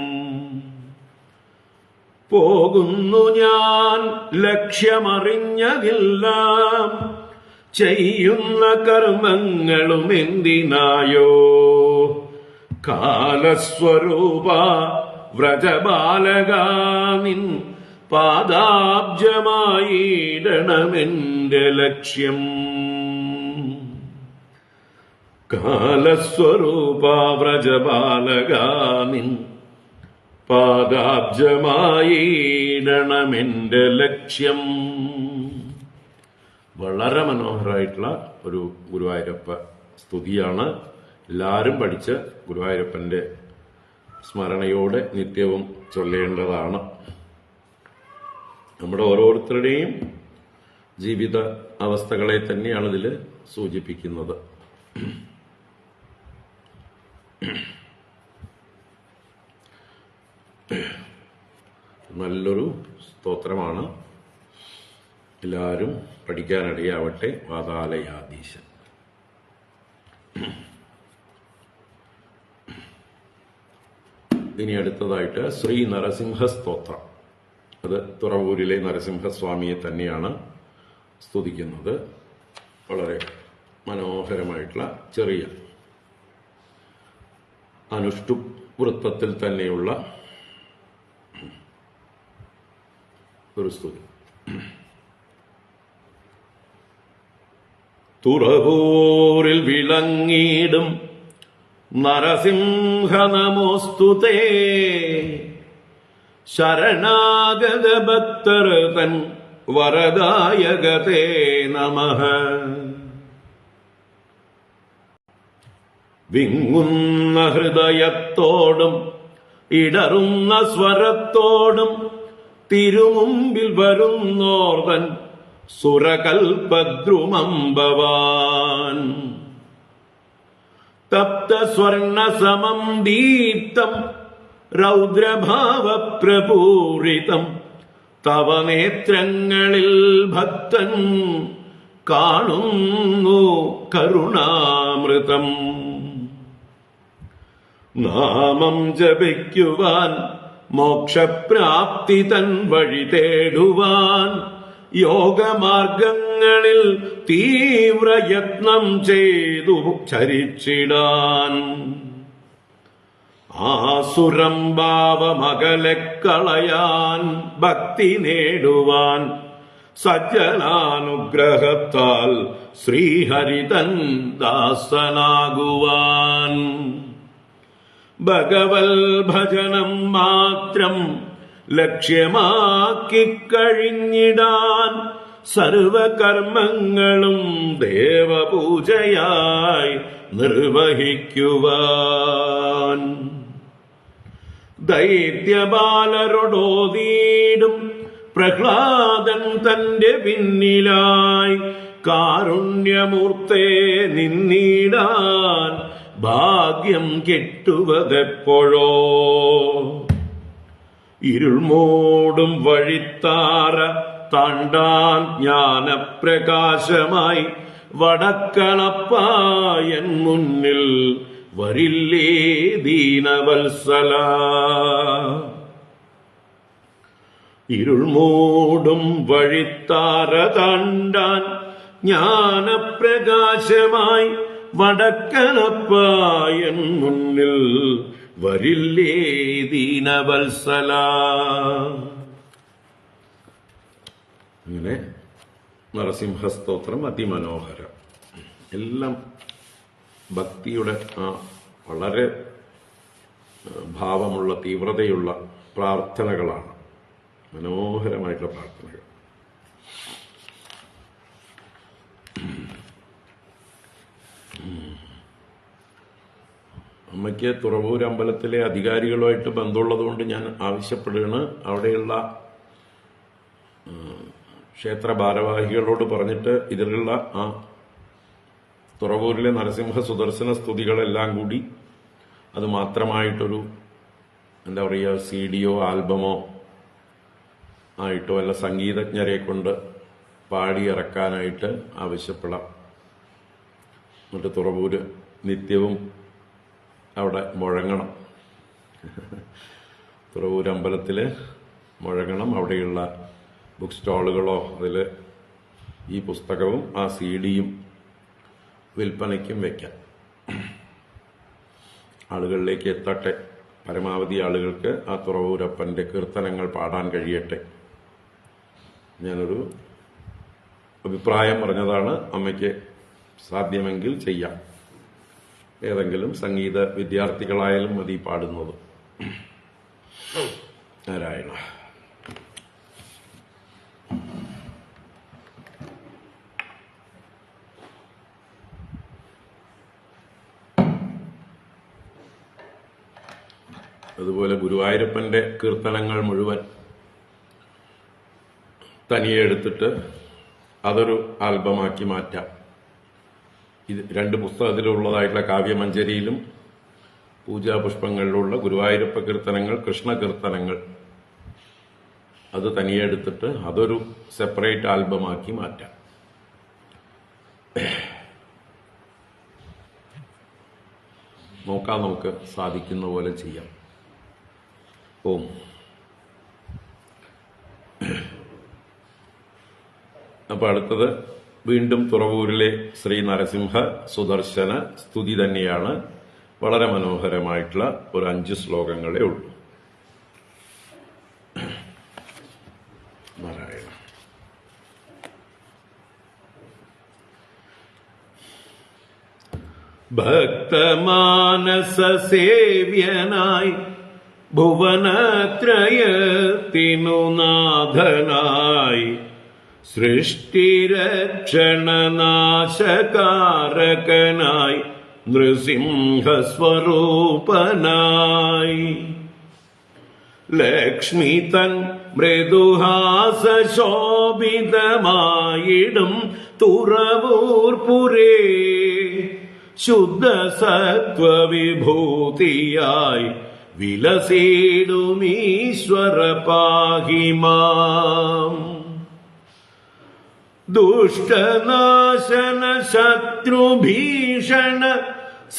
പോകുന്നു ഞാൻ ലക്ഷ്യമറിഞ്ഞതില്ല ചെയ്യുന്ന കർമ്മങ്ങളും എന്തിനായോ. കാലസ്വരൂപ വ്രജബാലകാനിൻ പാദാബ്ജമായിടണമെന്റെ ലക്ഷ്യം. കാലസ്വരൂപ വ്രജബാലകാനിൻ പാദാബ്ജമായിടണമെന്റെ ലക്ഷ്യം. വളരെ മനോഹരമായിട്ടുള്ള ഒരു ഗുരുവായൂരപ്പ സ്തുതിയാണ്. എല്ലാവരും പഠിച്ച് ഗുരുവായൂരപ്പന്റെ സ്മരണയോടെ നിത്യവും ചൊല്ലേണ്ടതാണ്. നമ്മുടെ ഓരോരുത്തരുടെയും ജീവിത അവസ്ഥകളെ തന്നെയാണ് ഇതിൽ സൂചിപ്പിക്കുന്നത്. നല്ലൊരു സ്തോത്രമാണ്. എല്ലാവരും പഠിക്കാനിടയാവട്ടെ. വാതാലയാധീശൻ. ഇനി അടുത്തതായിട്ട് ശ്രീ നരസിംഹ സ്തോത്രം. അത് തുറവൂരിലെ നരസിംഹസ്വാമിയെ തന്നെയാണ് സ്തുതിക്കുന്നത്. വളരെ മനോഹരമായിട്ടുള്ള ചെറിയ അനുഷ്ഠു വൃത്തത്തിൽ തന്നെയുള്ള ഒരു സ്തുതി. തുറവൂരിൽ വിളങ്ങിടും നരസിംഹ നമോസ്തുതേ. ശരണാഗത ഭക്തർ തൻ വരദായകതേ നമഃ. വിങ്ങുന്ന ഹൃദയത്തോടും ഇടറുന്ന സ്വരത്തോടും തിരുമുമ്പിൽ വരുന്നോർവൻ സുരകൽപദ്രുമംബവാൻ. തപ്ത സ്വർണ സമം ദീപ്തം രൗദ്രഭാവപ്രപൂരിതം തവ നേത്രങ്ങളിൽ ഭക്തൻ കാണുന്നു കരുണാമൃതം. നാമം ജപിക്കുവാൻ, മോക്ഷപ്രാപ്തി തൻ വഴി തേടുവാൻ, യോഗമാർഗങ്ങളിൽ തീവ്രയത്നം ചെയ്തു ചരിച്ചിടാൻ, ആസുരം ഭാവമകലെ കളയാൻ, ഭക്തി നേടുവാൻ, സജ്ജനാനുഗ്രഹത്താൽ ശ്രീഹരിതൻ ദാസനാകുവാൻ, ഭഗവൽ ഭജനം മാത്രം ലക്ഷ്യമാക്കിക്കഴിഞ്ഞിടാൻ, സർവകർമ്മങ്ങളും ദേവപൂജയായി നിർവഹിക്കുവാൻ, ദൈത്യബാലരോടോതീടും പ്രഹ്ലാദൻ തന്റെ പിന്നിലായി, കാരുണ്യമൂർത്തേ നിന്നിടാൻ ഭാഗ്യം കിട്ടുവതെപ്പോഴോ. ഇരുൾമൂടും വഴിത്താറ താണ്ടാൻ ജ്ഞാനപ്രകാശമായി, വടക്കണപ്പായൻ മുന്നിൽ വരില്ലേ ദീനവത്സല. ഇരുൾമൂടും വഴിത്താറ താണ്ടാൻ ജ്ഞാനപ്രകാശമായി, വടക്കണപ്പായൻ മുന്നിൽ വരില്ലേ ദീനവത്സല. അങ്ങനെ നരസിംഹസ്തോത്രം അതിമനോഹരം. എല്ലാം ഭക്തിയുടെ വളരെ ഭാവമുള്ള തീവ്രതയുള്ള പ്രാർത്ഥനകളാണ്, മനോഹരമായിട്ടുള്ള പ്രാർത്ഥനകൾ. അമ്മയ്ക്ക് തുറവൂർ അമ്പലത്തിലെ അധികാരികളുമായിട്ട് ബന്ധമുള്ളതുകൊണ്ട് ഞാൻ ആവശ്യപ്പെടുകയാണ്, അവിടെയുള്ള ക്ഷേത്ര ഭാരവാഹികളോട് പറഞ്ഞിട്ട് ഇതിലുള്ള തുറവൂരിലെ നരസിംഹ സുദർശന സ്തുതികളെല്ലാം കൂടി അത് മാത്രമായിട്ടൊരു എന്താ പറയുക CD-യോ ആൽബമോ ആയിട്ടോ അല്ല സംഗീതജ്ഞരെ കൊണ്ട് പാടി ഇറക്കാനായിട്ട് ആവശ്യപ്പെടാം. എന്നിട്ട് തുറവൂര് നിത്യവും അവിടെ മുഴങ്ങണം, തുറവൂർ അമ്പലത്തിൽ മുഴങ്ങണം. അവിടെയുള്ള ബുക്ക് സ്റ്റാളുകളോ അതിൽ ഈ പുസ്തകവും CD-യും വിൽപ്പനയ്ക്കും വയ്ക്കാം. ആളുകളിലേക്ക് എത്തട്ടെ, പരമാവധി ആളുകൾക്ക് ആ തുറവൂരപ്പൻ്റെ കീർത്തനങ്ങൾ പാടാൻ കഴിയട്ടെ. ഞാനൊരു അഭിപ്രായം പറഞ്ഞതാണ്. അമ്മയ്ക്ക് സാധ്യമെങ്കിൽ ചെയ്യാം. ഏതെങ്കിലും സംഗീത വിദ്യാർത്ഥികളായാലും മതി പാടുന്നത്. നാരായണ. അതുപോലെ ഗുരുവായൂരപ്പന്റെ കീർത്തനങ്ങൾ മുഴുവൻ തനിയെ എടുത്തിട്ട് അതൊരു ആൽബമാക്കി മാറ്റാം. ഇത് 2 പുസ്തകത്തിലുള്ളതായിട്ടുള്ള കാവ്യമഞ്ജരിയിലും പൂജാപുഷ്പങ്ങളിലുള്ള ഗുരുവായൂരപ്പ കീർത്തനങ്ങൾ, കൃഷ്ണ കീർത്തനങ്ങൾ അത് തനിയെ എടുത്തിട്ട് അതൊരു സെപ്പറേറ്റ് ആൽബമാക്കി മാറ്റാം. നോക്കാം, നമുക്ക് സാധിക്കുന്ന പോലെ ചെയ്യാം. ഓം. അപ്പൊ അടുത്തത് വീണ്ടും തുറവൂരിലെ ശ്രീ നരസിംഹ സുദർശന സ്തുതി തന്നെയാണ്. വളരെ മനോഹരമായിട്ടുള്ള ഒരു 5 ശ്ലോകങ്ങളേ ഉള്ളൂ. നാരായണ. ഭക്തമാനസ സേവ്യനായി ഭുവനത്രയത്തിനു നാഥനായി സൃഷ്ടിരക്ഷണനാശകാരകനായി നൃസിംഹസ്വരൂപനായി ലക്ഷ്മി തൻ മൃദുഹാസശോഭിതമായിടും തുറവൂർപുരേ ശുദ്ധസത്വവിഭൂതിയായി വിലസിടുമീശ്വര പാഹിമാം ദുഷ്ടനാശന ശത്രുഭീഷണ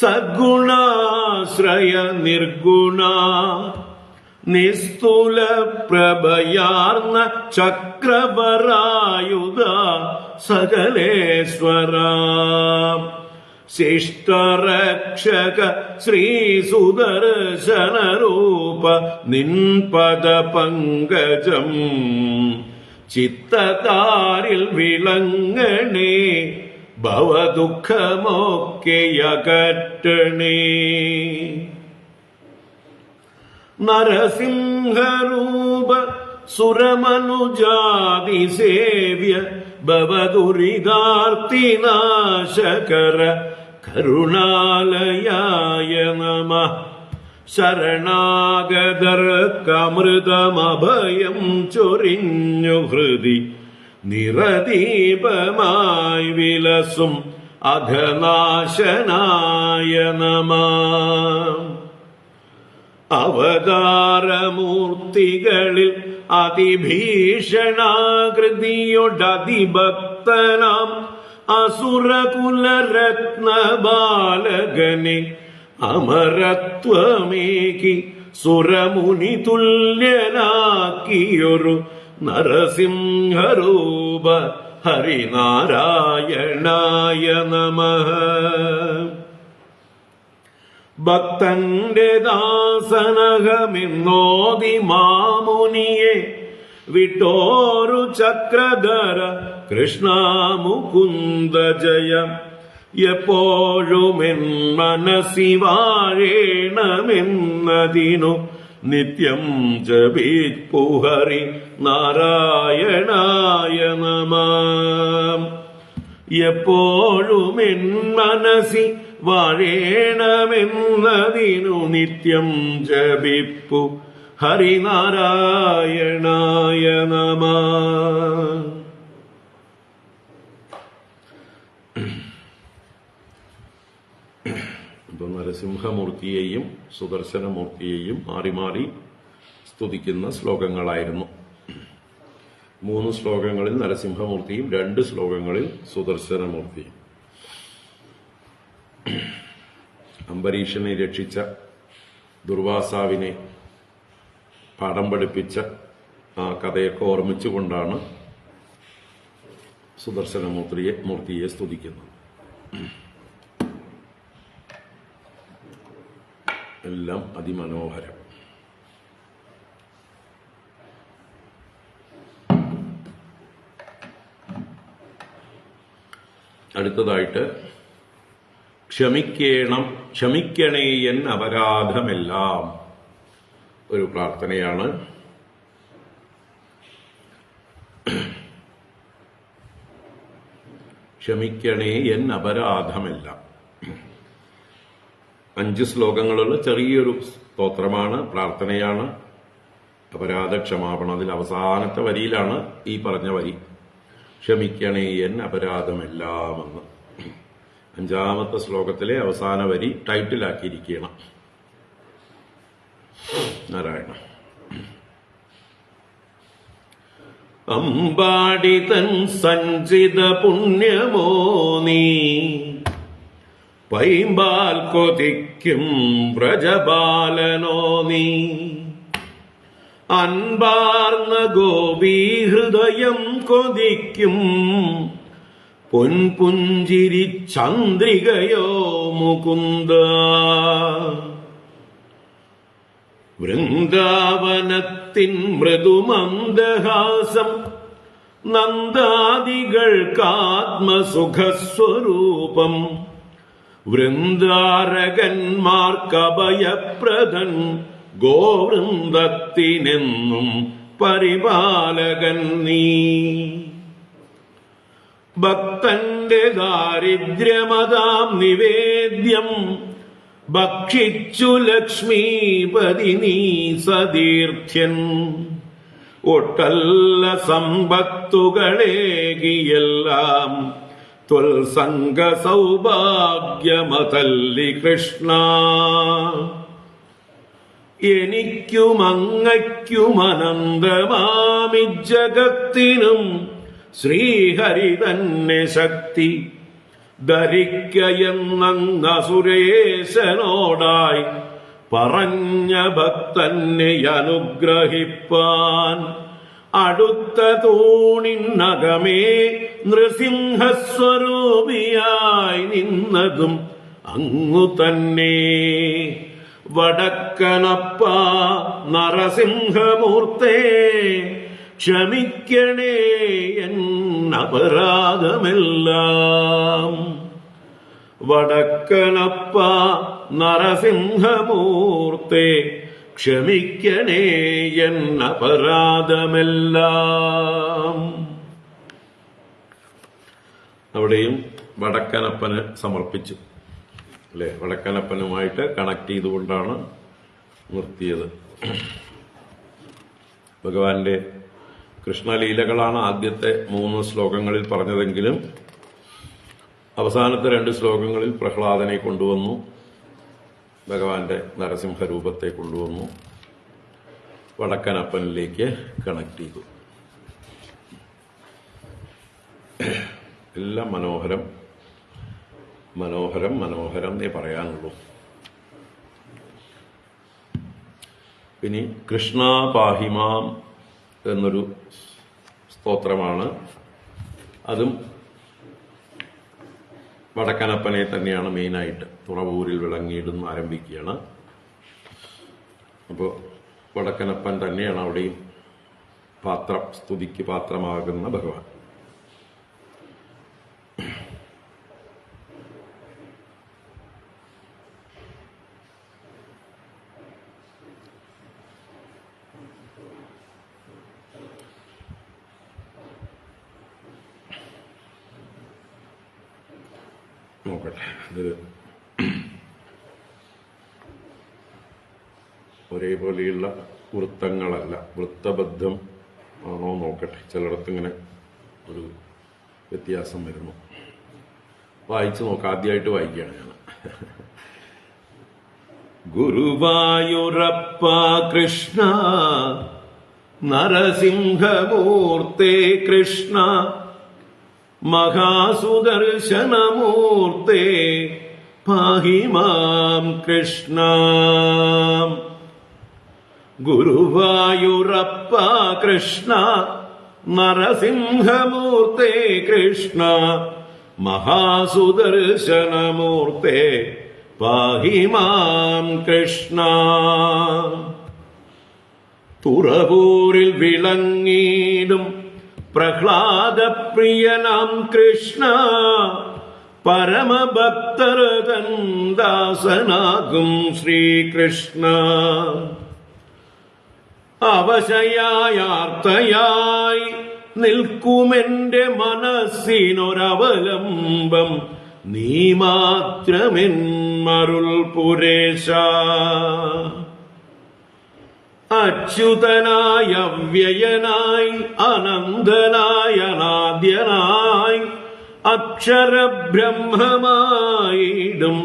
സദ്ഗുണാ നിരാശ്രയ നിർഗുണ നിസ്തുല പ്രഭയാർന്ന ചക്രപരായുധ സകലേശ്വര ശിഷ്ടരക്ഷക ശ്രീ സുദർശനരൂപ നിൻപദ പങ്കജം ചിത്തതാരിൽ വിളങ്ങണേ ഭവദുഃഖമൊക്കെയകറ്റണേ നരസിംഹരൂപ സുരമനുജാതി സേവ്യ ഭവദുരിതാർത്തിനാശകര കരുണാലയായ നമഃ ശരണാഗതർക്കമൃതമഭയം ചൊരിഞ്ഞു ഹൃദി നിറദീപമായി വിലസും അഘനാശനായ നമഃ അവതാരമൂർത്തികളിൽ അതിഭീഷണാകൃതിയൊടതിഭക്തനാം അസുരകുലരത്നബാലകനെ അമരത്വമേകി സുരമുനി തുല്യനാക്കിയൊരു നരസിംഹരൂപ ഹരിനാരായണായ നമഃ ഭക്തന്റെ ദാസനഹമെന്നോതി മാമുനിയെ വിട്ടോരു ചക്രധര കൃഷ്ണ മുകുന്ദ ജയ എപ്പോഴുമെൻ മനസ്സി വാഴേണമെന്നതിനു നിത്യം ജപിപ്പു ഹരി നാരായണായ നമഃ എപ്പോഴുമെൻ മനസ്സി വാഴേണമെന്നതിനു നിത്യം ജപിപ്പു ഹരിനാരായണായ നമഃ. ഇപ്പൊ നരസിംഹമൂർത്തിയെയും സുദർശനമൂർത്തിയെയും മാറി മാറി സ്തുതിക്കുന്ന ശ്ലോകങ്ങളായിരുന്നു. 3 ശ്ലോകങ്ങളിൽ നരസിംഹമൂർത്തിയും 2 ശ്ലോകങ്ങളിൽ സുദർശനമൂർത്തിയും. അംബരീഷനെ രക്ഷിച്ച ദുർവാസാവിനെ പാഠം പഠിപ്പിച്ച ആ കഥയൊക്കെ ഓർമ്മിച്ചുകൊണ്ടാണ് സുദർശനമൂർത്തിയെ സ്തുതിക്കുന്നത്. എല്ലാം അതിമനോഹരം. അടുത്തതായിട്ട് ക്ഷമിക്കണേ എൻ അപരാധമെല്ലാം ഒരു പ്രാർത്ഥനയാണ്. ക്ഷമിക്കണേ എൻ അപരാധമെല്ലാം. 5 ശ്ലോകങ്ങളുള്ള ചെറിയൊരു സ്തോത്രമാണ്, പ്രാർത്ഥനയാണ്. അപരാധ ക്ഷമാപണം. അതിൽ അവസാനത്തെ വരിയിലാണ് ഈ പറഞ്ഞ വരി, ക്ഷമിക്കണേ എൻ അപരാധമെല്ലാം എന്ന്. 5ാമത്തെ ശ്ലോകത്തിലെ അവസാന വരി ടൈറ്റിലാക്കിയിരിക്കണം. നാരായണ. അമ്പാടി തൻ സഞ്ചിത പുണ്യമോ നീ പൈമ്പാൽ കൊതിക്കും വ്രജബാലനോ നീ അൻപാർന്ന ഗോപീഹൃദയം കൊതിക്കും പൊൻപുഞ്ചിരി ചന്ദ്രികയോ മുകുന്ദ വൃന്ദാവനത്തിൻ മൃദുമന്ദഹാസം നന്ദാദികൾക്കാത്മസുഖസ്വരൂപം വൃന്ദാരകന്മാർക്കഭയപ്രദൻ ഗോവൃന്ദത്തിനെന്നും പരിപാലകൻ നീ ഭക്തന്റെ ദാരിദ്ര്യമതാം നിവേദ്യം ഭക്ഷിച്ചു ലക്ഷ്മീപതി നീ സതീർത്ഥ്യൻ ഒട്ടല്ല സമ്പത്തുകളേകിയെല്ലാം ത്വൽസംഗ സൗഭാഗ്യമതല്ലി കൃഷ്ണ എനിക്കുമങ്ങയ്ക്കുമനന്തമാമി ജഗത്തിനും ശ്രീഹരി തന്നെ ശക്തി ധരിക്കയെന്നങ്ങ സുരേശനോടായി പറഞ്ഞ ഭക്തനെ അനുഗ്രഹിപ്പാൻ അടുത്ത തൂണിനകമേ നൃസിംഹസ്വരൂപിയായി നിന്നതും അങ്ങു തന്നെ. വടക്കനപ്പ നരസിംഹമൂർത്തേ, ക്ഷമിക്കണേ എന്നപരാധമെല്ലാം. വടക്കനപ്പ നരസിംഹമൂർത്തേ, ക്ഷമിക്കണേ എന്നപരാധമെല്ലാം. അവിടെയും വടക്കനപ്പന് സമർപ്പിച്ചു അല്ലെ, വടക്കനപ്പനുമായിട്ട് കണക്ട് ചെയ്തുകൊണ്ടാണ് നിർത്തിയത്. ഭഗവാന്റെ കൃഷ്ണലീലകളാണ് ആദ്യത്തെ 3 ശ്ലോകങ്ങളിൽ പറഞ്ഞതെങ്കിലും അവസാനത്തെ 2 ശ്ലോകങ്ങളിൽ പ്രഹ്ലാദനെ കൊണ്ടുവന്നു, ഭഗവാന്റെ നരസിംഹരൂപത്തെ കൊണ്ടുവന്നു, വടക്കനപ്പനിലേക്ക് കണക്ട് ചെയ്തു. എല്ലാം മനോഹരം മനോഹരം മനോഹരം എന്നേ പറയാനുള്ളൂ. ഇനി കൃഷ്ണ പാഹിമാം എന്നൊരു സ്തോത്രമാണ്. അതും വടക്കനപ്പനെ തന്നെയാണ് മെയിനായിട്ട് തുറവൂരിൽ വിളങ്ങിയിടുന്ന ആരംഭിക്കുകയാണ്. അപ്പോൾ വടക്കനപ്പൻ തന്നെയാണ് അവിടെയും സ്തുതിക്ക് പാത്രമാകുന്ന ഭഗവാൻ. നോക്കട്ടെ, ഇത് ഒരേപോലെയുള്ള വൃത്തങ്ങളല്ല, വൃത്തബദ്ധം ആണോ നോക്കട്ടെ. ചിലയിടത്ത് ഇങ്ങനെ ഒരു വ്യത്യാസം വരുന്നു. വായിച്ചു നോക്കാം. ആദ്യമായിട്ട് വായിക്കുകയാണ് ഞാൻ. ഗുരുവായൂരപ്പ കൃഷ്ണ നരസിംഹമൂർത്തേ കൃഷ്ണ മഹാസുദർശനമൂർത്തേ പാഹി മാം കൃഷ്ണ. ഗുരുവായൂരപ്പ കൃഷ്ണ നരസിംഹമൂർത്തേ കൃഷ്ണ മഹാസുദർശനമൂർത്തേ പാഹി മാം കൃഷ്ണ. തുറവൂരിൽ വിളങ്ങിയിടും പ്രഹ്ലാദപ്രിയനാം കൃഷ്ണ പരമഭക്തരതൻ ദാസനാകും ശ്രീകൃഷ്ണ. അവശയായാർത്തയായി നിൽക്കുമെന്റെ മനസ്സിനൊരവലംബം നീ മാത്രമെന്മരുൾ പുരേശ. അച്യുതനായ അവ്യയനായി അനന്തനായ അനാദ്യനായി അക്ഷരബ്രഹ്മമായിടും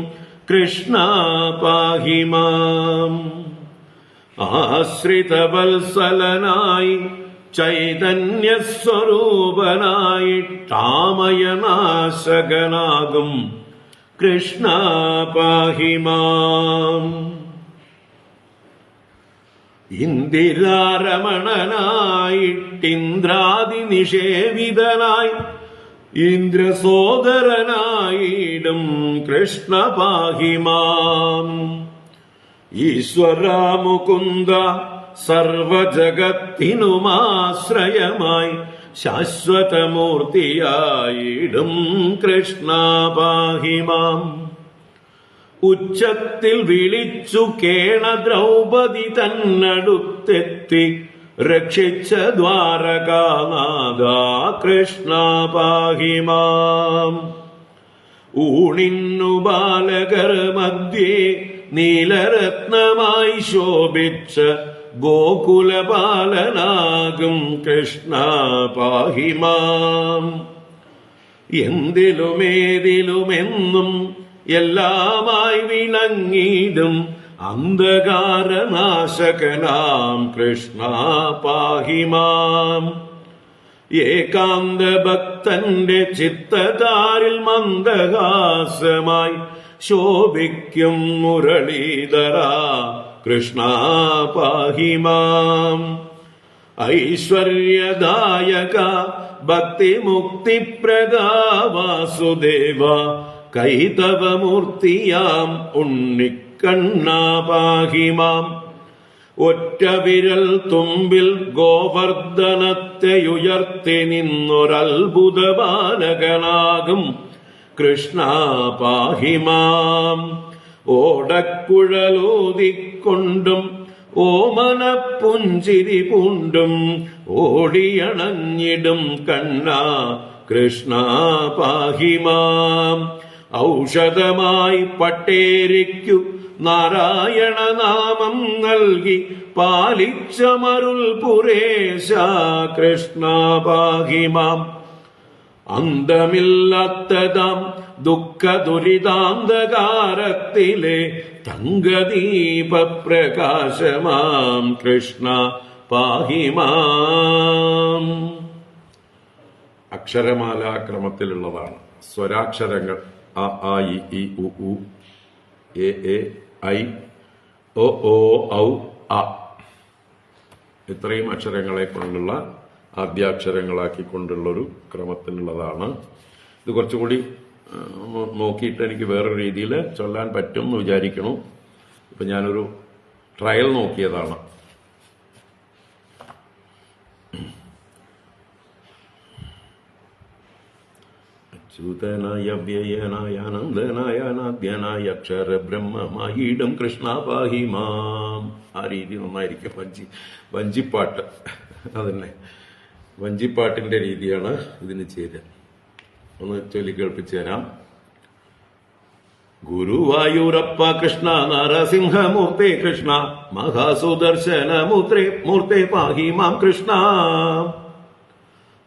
കൃഷ്ണ പാഹി മാം. ആശ്രിതവത്സലനായി ചൈതന്യസ്വരൂപനായിട്ടാമയനാശകനാകും കൃഷ്ണ പാഹി മാം. ഇന്ദിരാരമണനായിട്ടിന്ദ്രാദി നിഷേവിതനായി ഇന്ദ്രസോദരനായിടും കൃഷ്ണ പാഹി മാം. ഈശ്വര മുകുന്ദ സർവജഗത്തിനുമാശ്രയമായി ശാശ്വതമൂർത്തിയായിടും കൃഷ്ണ പാഹി മാം. ഉച്ചത്തിൽ വിളിച്ചു കേണ ദ്രൗപദി തന്നടുത്തെത്തി രക്ഷിച്ച ദ്വാരകാനാഥ കൃഷ്ണ പാഹി മാം. ഊണിന്നു ബാലകർ മധ്യേ നീലരത്നമായി ശോഭിച്ച ഗോകുലപാലനാകും കൃഷ്ണ പാഹി മാം. എന്തിലുമേതിലുമെന്നും എല്ലാമായി വിളങ്ങിടും അന്ധകാരനാശകനാം കൃഷ്ണ പാഹി മാം. ഏകാന്ത ഭക്തി ഭക്തന്റെ ചിത്തതാരിൽ മന്ദഹാസമായി ശോഭിക്കും മുരളീധര കൃഷ്ണ പാഹി മാം. ഐശ്വര്യദായക ഭക്തിമുക്തിപ്രദാ വാസുദേവ കൈതവമൂർത്തിയാം ഉണ്ണിക്കണ്ണാ പാഹി മാം. ഒറ്റ വിരൽ തുമ്പിൽ ഗോവർദ്ധനത്തെയുയർത്തി നിന്നൊരത്ഭുത ബാലകനാകും കൃഷ്ണ പാഹി മാം. ഓടക്കുഴലൂതിക്കൊണ്ടും ഓമനപ്പുഞ്ചിരി പൂണ്ടും ഓടിയണഞ്ഞിടും കണ്ണ കൃഷ്ണ പാഹി മാം. ഔഷധമായി പട്ടേരിക്കു നാരായണ നാമം നൽകി പാലിച്ചമരുൾ പുരേശ കൃഷ്ണ പാഹി മാം. അന്തമില്ലാത്തതാം ദുഃഖ ദുരിതാന്തകാരത്തിലെ തങ്കദീപ പ്രകാശമാം കൃഷ്ണ പാഹി മാം. അക്ഷരമാലാക്രമത്തിലുള്ളതാണ്. സ്വരാക്ഷരങ്ങൾ അ ആ ഇ ഈ ഉ ഊ എ എ ഐ ഒ ഓ ഔ അ. ഇത്രയും അക്ഷരങ്ങളെ കൊണ്ടുള്ള ആദ്യാക്ഷരങ്ങളാക്കിക്കൊണ്ടുള്ളൊരു ക്രമത്തിലുള്ളതാണ്. ഇത് കുറച്ചുകൂടി നോക്കിയിട്ട് എനിക്ക് വേറൊരു രീതിയിൽ ചൊല്ലാൻ പറ്റും എന്ന് വിചാരിക്കണം. ഇപ്പം ഞാനൊരു ട്രയൽ നോക്കിയതാണ്. അച്യുതനായ വ്യയനായ അനന്തനായ അനാദ്യനായ അക്ഷര ബ്രഹ്മമായിടും കൃഷ്ണ പാഹി മാം. ആ രീതി നന്നായിരിക്കും. വഞ്ചിപ്പാട്ട് അതന്നെ, വഞ്ചിപ്പാട്ടിന്റെ രീതിയാണ് ഇതിന് ചേരുക. ഒന്ന് ചൊല്ലി കേൾപ്പിച്ചു തരാം. ഗുരുവായൂരപ്പ കൃഷ്ണ നരസിംഹമൂർത്തി കൃഷ്ണ മഹാസുദർശന മൂർത്തി പാഹി മാം കൃഷ്ണ.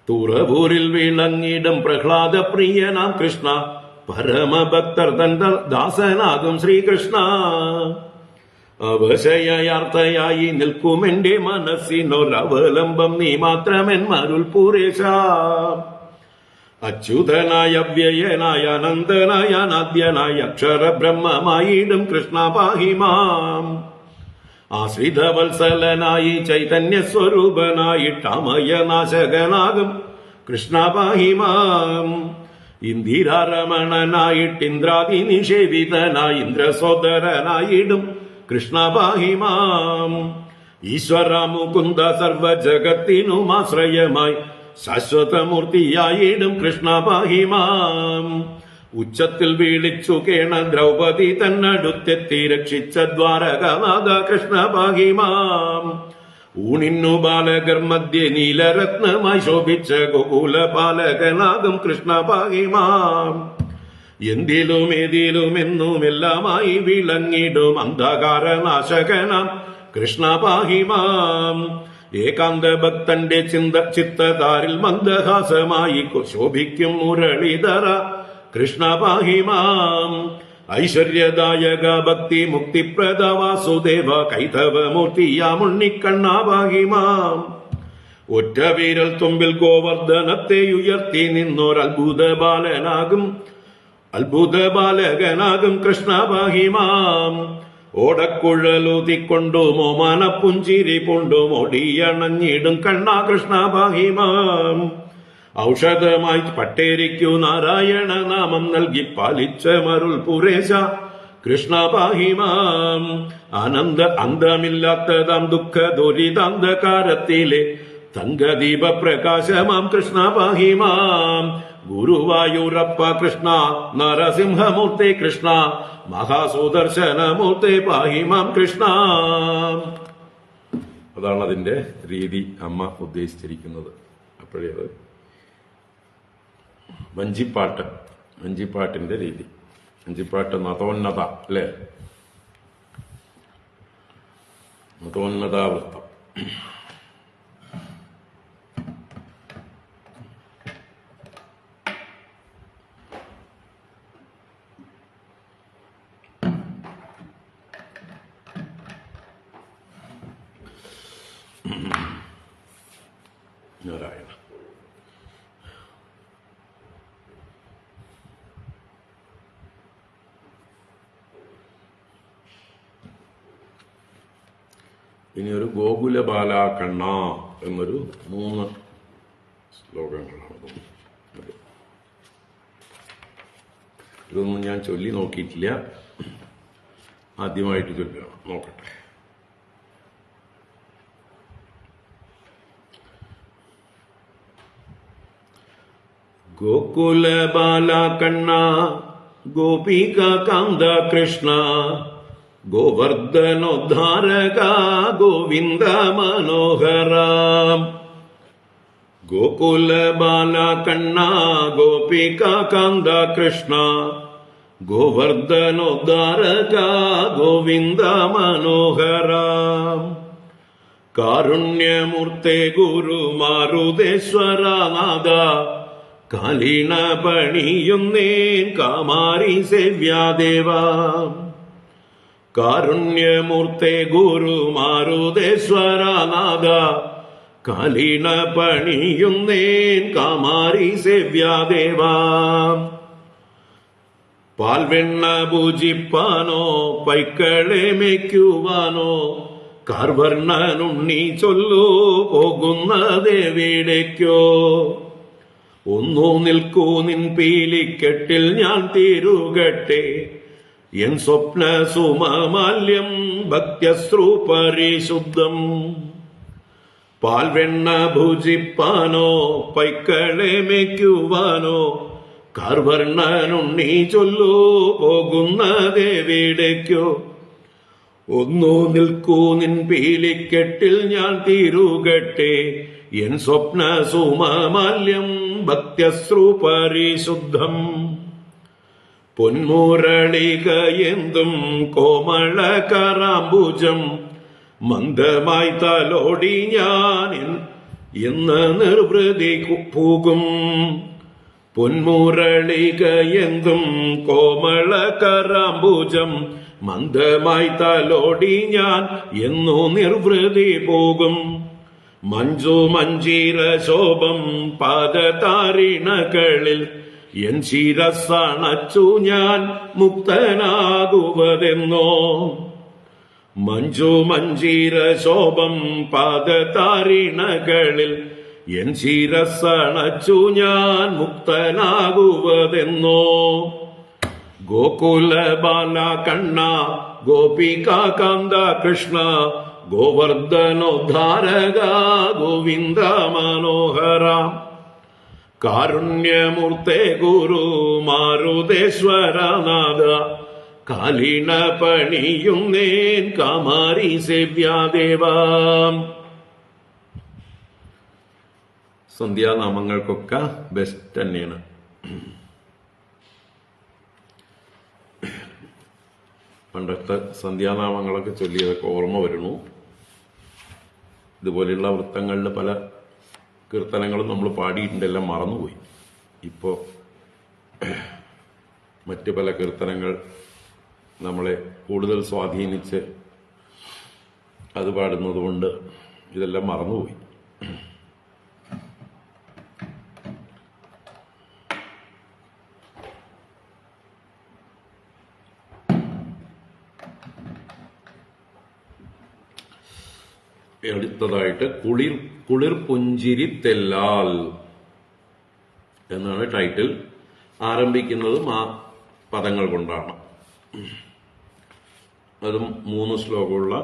തുറവൂരിൽ വിളങ്ങിടും പ്രഹ്ലാദ പ്രിയനാം കൃഷ്ണ പരമഭക്തർ തൻ ദാസനാകും ശ്രീകൃഷ്ണ. അവശയാർത്ഥയായി നിൽക്കുമെന്റെ മനസ്സിനൊരവലംബം നീ മാത്രമെന്മരുൾ പൂരേശ. അച്യുതനായ വ്യയനായ അനന്തനായ അനാദ്യനായ അക്ഷര ബ്രഹ്മമായിടും കൃഷ്ണ പാഹി മാം. ആശ്രിതവത്സലനായി ചൈതന്യ സ്വരൂപനായിട്ടമയനാശകനാകും കൃഷ്ണ പാഹി മാം. ഇന്ദിരാരമണനായിട്ടിന്ദ്രാദി നിഷേവിതനായി ഇന്ദ്രസോദരനായിടും കൃഷ്ണ പാഹി മാം. ഈശ്വര മുകുന്ദ സർവജഗത്തിനുമാശ്രയമായി ശാശ്വതമൂർത്തിയായിടും കൃഷ്ണ പാഹി മാം. ഉച്ചത്തിൽ വിളിച്ചു കേണ ദ്രൗപദി തന്നടുത്തെത്തി രക്ഷിച്ച ദ്വാരകനാഥ കൃഷ്ണ പാഹി മാം. ഊണിന്നു ബാലകർ മധ്യേ നീലരത്നമായി ശോഭിച്ച ഗോകുല പാലകനാകും കൃഷ്ണ പാഹി മാം. എന്തിലും ഏതിലും എന്നുമെല്ലാമായി വിളങ്ങിടും അന്ധകാരനാശകനാം കൃഷ്ണ പാഹി മാം. ഏകാന്ത ഭക്തന്റെ ചിത്തതാരിൽ മന്ദഹാസമായി ശോഭിക്കും മുരളീധര കൃഷ്ണ പാഹി മാം. ഐശ്വര്യദായക ഭക്തി മുക്തിപ്രദ വാസുദേവ കൈതവമൂർത്തിയാമുണ്ണിക്കണ്ണ പാഹി മാം. ഒറ്റ വിരൽ തുമ്പിൽ ഗോവർദ്ധനത്തെ ഉയർത്തി നിന്നൊരത്ഭുത ബാലകനാകും കൃഷ്ണ പാഹി മാം. ഓടക്കുഴലൂതിക്കൊണ്ടും ഓമനപ്പുഞ്ചിരി പൂണ്ടും ഓടിയണഞ്ഞിടും കണ്ണ കൃഷ്ണ പാഹി മാം. ഔഷധമായി പട്ടേരിക്കു നാരായണ നാമം നൽകി പാലിച്ച മരുൾ പുരേശ കൃഷ്ണ പാഹി മാം. അന്തമില്ലാത്തതാം ദുഃഖ ദുരിതാന്തകാരത്തിലെ തങ്കദീപ പ്രകാശമാം കൃഷ്ണ പാഹി മാം. ഗുരുവായൂരപ്പ കൃഷ്ണ നരസിംഹമൂർത്തി കൃഷ്ണ മഹാസുദർശനമൂർത്തി പാഹി മാം കൃഷ്ണ. അതാണ് അതിന്റെ രീതി അമ്മ ഉദ്ദേശിച്ചിരിക്കുന്നത്. അപ്പോഴേത് വഞ്ചിപ്പാട്ടിന്റെ രീതി. വഞ്ചിപ്പാട്ട് നതോന്നത അല്ലേ, നതോന്നതാവൃത്തം. നാരായണ ഇനി ഒരു ഗോകുല ബാല കണ്ണ എന്നൊരു 3 ശ്ലോകങ്ങളാണ്. ഇതൊന്നും ഞാൻ ചൊല്ലി നോക്കിയിട്ടില്ല, ആദ്യമായിട്ട് ചൊല്ലുകയാണ്, നോക്കട്ടെ. ഗോകുല ബാല കണ്ണ ഗോപിക കാന്ത കൃഷ്ണ ഗോവർദ്ധനോദ്ധാരക ഗോവിന്ദ മനോഹരാം. ഗോകുല ബാല കണ്ണ ഗോപിക കാന്ത കൃഷ്ണ ഗോവർദ്ധനോദ്ധാരക ഗോവിന്ദ മനോഹരാം. കാരുണ്യമൂർത്തെ ഗുരു മാരുതേശ്വര നാഥ കാലീണ പണിയുന്നേൻ കാമാരി സേവ്യാദേവാ. കാരുണ്യമൂർത്തെ ഗുരു മാരുതേശ്വര നാഥ കാലീണ പണിയുന്നേൻ കാമാരി സേവ്യാദേവാ. പാൽവെണ്ണ പൂജിപ്പാനോ പൈക്കളെ മേയ്ക്കുവാനോ കാർവർണ്ണനുണ്ണി ചൊല്ലു പോകുന്നതെവിടേക്കോ. ഒന്നു നിൽക്കൂ നിൻ പീലിക്കെട്ടിൽ ഞാൻ തീരുകട്ടെ എൻ സ്വപ്ന സുമമാല്യം ഭക്ത്യശ്രു പരിശുദ്ധം. പാൽവെണ്ണ ഭുജിപ്പാനോ പൈക്കളെ മേയ്ക്കുവാനോ കാർവർണ്ണനുണ്ണി ചൊല്ലു പോകുന്നതെവിടേക്കോ. ഒന്നു നിൽക്കൂ നിൻ പീലിക്കെട്ടിൽ ഞാൻ തീരുകട്ടെ എൻ സ്വപ്ന സുമമാല്യം ഭക്ത്യശ്രു പരിശുദ്ധം. പൊന്മുരളികയെന്തും കോമള കറാംബുജം മന്ദമായി തലോടി ഞാൻ എന്ന് നിർവൃതി പോകും. പൊന്മുരളികയെന്തും കോമള കറാംബുജം മന്ദമായി തലോടി ഞാൻ എന്നു നിർവൃതി പോകും. മഞ്ജു മഞ്ജീര ശോഭം പാദതാരിണകളിൽ എൻ ശിരസ്സണച്ചു ഞാൻ മുക്തനാകുവതെന്നോ. മഞ്ജു മഞ്ജീര ശോഭം പാദതാരിണകളിൽ എൻ ശിരസ്സണച്ചു ഞാൻ മുക്തനാകുവതെന്നോ. ഗോകുല ബാല കണ്ണ ഗോപിക കാന്ത കൃഷ്ണ ഗോവർദ്ധനോദ്ധാരക ഗോവിന്ദ മനോഹരാം. കാരുണ്യമൂർത്തെ ഗുരു മാരുതേശ്വര നാഥ കാലീണ പണിയുന്നേൻ കാമാരി സേവ്യാദേവാം. സന്ധ്യാനാമങ്ങൾക്കൊക്കെ ബെസ്റ്റ് തന്നെയാണ്. പണ്ടത്തെ സന്ധ്യാനാമങ്ങളൊക്കെ ചൊല്ലിയതൊക്കെ ഓർമ്മ വരുന്നു. ഇതുപോലെയുള്ള വൃത്തങ്ങളിൽ പല കീർത്തനങ്ങളും നമ്മൾ പാടിയിട്ടുണ്ടെല്ലാം മറന്നുപോയി. ഇപ്പോൾ മറ്റ് പല കീർത്തനങ്ങൾ നമ്മളെ കൂടുതൽ സ്വാധീനിച്ച് അത് പാടുന്നതുകൊണ്ട് ഇതെല്ലാം മറന്നുപോയി. അടുത്തതായിട്ട് കുളിർ പുഞ്ചിരി തെല്ലാൽ എന്നാണ് ടൈറ്റിൽ. ആരംഭിക്കുന്നതും ആ പദങ്ങൾ കൊണ്ടാണ്. അതും 3 ശ്ലോകമുള്ള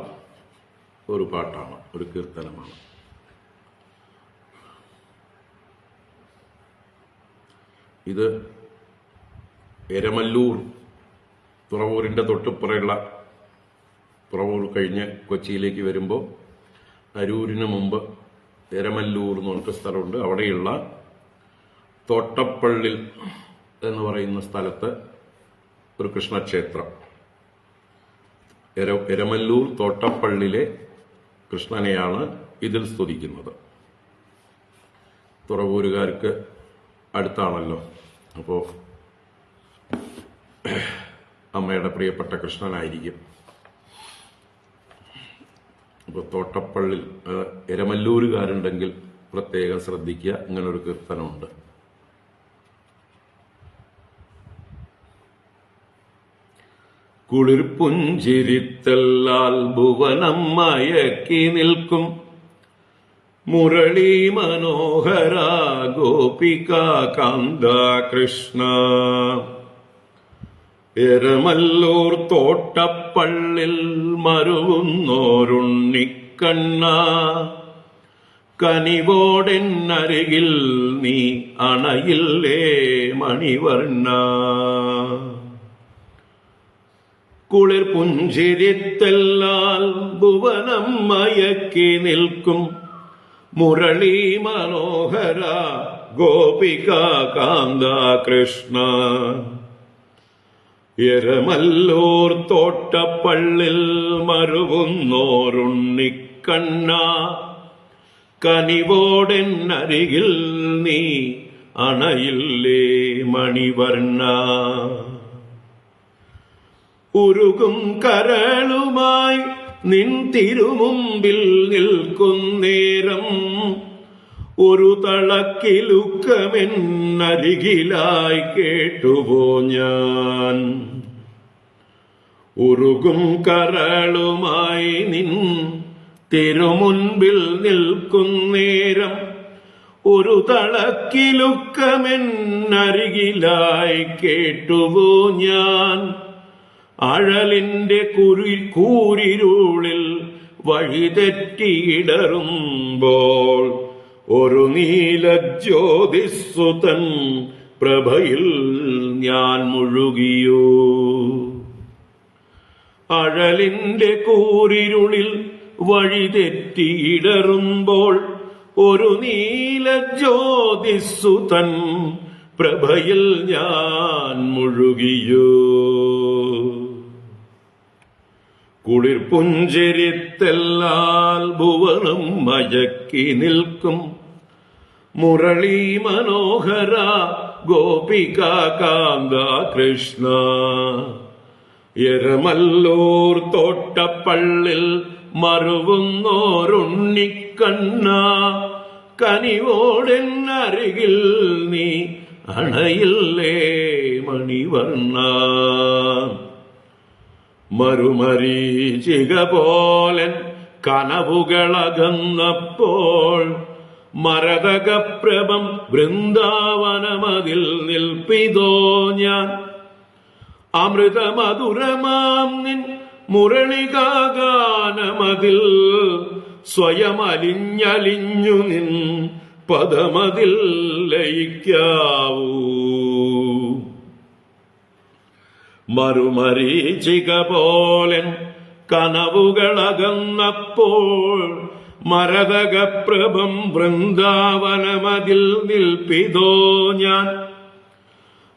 ഒരു പാട്ടാണ്, ഒരു കീർത്തനമാണ്. ഇത് എരമല്ലൂർ, തുറവൂരിന്റെ തൊട്ടിപ്പുറയുള്ള, തുറവൂർ കഴിഞ്ഞ് കൊച്ചിയിലേക്ക് വരുമ്പോൾ അരൂരിന് മുമ്പ് എരമല്ലൂർ എന്ന് പറഞ്ഞ സ്ഥലമുണ്ട്. അവിടെയുള്ള തോട്ടപ്പള്ളിൽ എന്ന് പറയുന്ന സ്ഥലത്ത് ഒരു കൃഷ്ണക്ഷേത്രം. എരമല്ലൂർ തോട്ടപ്പള്ളിലെ കൃഷ്ണനെയാണ് ഇതിൽ സ്തുതിക്കുന്നത്. തുറവൂരുകാർക്ക് അടുത്താണല്ലോ. അപ്പോൾ അമ്മയുടെ പ്രിയപ്പെട്ട കൃഷ്ണനായിരിക്കും. ഇപ്പോൾ തോട്ടപ്പള്ളിൽ എരമല്ലൂരുകാരുണ്ടെങ്കിൽ പ്രത്യേകം ശ്രദ്ധിക്കുക, ഇങ്ങനൊരു കീർത്തനമുണ്ട്. കുളിർ പുഞ്ചിരിത്തല്ലാൽ ഭുവനം മയക്കി നിൽക്കും മുരളീ മനോഹര ഗോപിക കാന്ത കൃഷ്ണ. എരമല്ലൂർ തോട്ടപ്പള്ളിൽ മരുവുന്നോരുണ്ണിക്കണ്ണ, കനിവോടെന്നരികിൽ നീ അണയില്ലേ മണിവർണ്ണ. കുളിർ പുഞ്ചിരിത്തെല്ലാൽ ഭുവനം മയക്കി നിൽക്കും മുരളീ മനോഹര ഗോപിക കാന്ത കൃഷ്ണ. എരമല്ലൂർ തോട്ടപ്പള്ളിൽ മരുവുന്നോരുണ്ണിക്കണ്ണ, കനിവോടെന്നരികിൽ നീ അണയില്ലേ മണിവർണ്ണ. ഉരുകും കരളുമായി നിൻ തിരുമുമ്പിൽ നിൽക്കുന്നേരം ഒരു തളക്കിലുക്കമെന്നരികിലായി കേട്ടുപോ ഞാൻ. ഉരുകും കരളുമായി നിൻ തിരുമുൻപിൽ നിൽക്കുന്നേരം ഒരു തളക്കിലുക്കമെന്നരികിലായി കേട്ടുപോ ഞാൻ. അഴലിന്റെ കൂരിരുളിൽ വഴിതെറ്റിയിടറുമ്പോൾ ഒരു നീലജ്യോതിസ്സുതൻ പ്രഭയിൽ ഞാൻ മുഴുകിയോ. അഴലിന്റെ കൂരിരുളിൽ വഴിതെറ്റിയിടറുമ്പോൾ ഒരു നീലജ്യോതിസ്സുതൻ പ്രഭയിൽ ഞാൻ മുഴുകിയോ. കുളിർ പുഞ്ചിരിത്തെല്ലാൽ ഭുവനം മയക്കി നിൽക്കും മുരളീ മനോഹര ഗോപിക കാന്ത കൃഷ്ണ. എരമല്ലൂർ തോട്ടപ്പള്ളിൽ മരുവുന്നോരുണ്ണിക്കണ്ണ, കനിവോടെന്നരികിൽ നീ അണയില്ലേ മണിവർണ്ണ. മരുമരീചിക പോലൻ കനവുകളകന്നപ്പോൾ മരതകപ്രഭം വൃന്ദാവനമതിൽ നിൽപ്പിതോ ഞാൻ. അമൃതമധുരമാം നിൻ മുരളികാഗാനമതിൽ സ്വയമലിഞ്ഞലിഞ്ഞു നിൻ പദമതിൽ ലയിക്കാവൂ. മരുമരീചിക പോലൻ കനവുകളകന്നപ്പോൾ മരതകപ്രഭം വൃന്ദാവനമതിൽ നിൽപ്പിതോ ഞാൻ.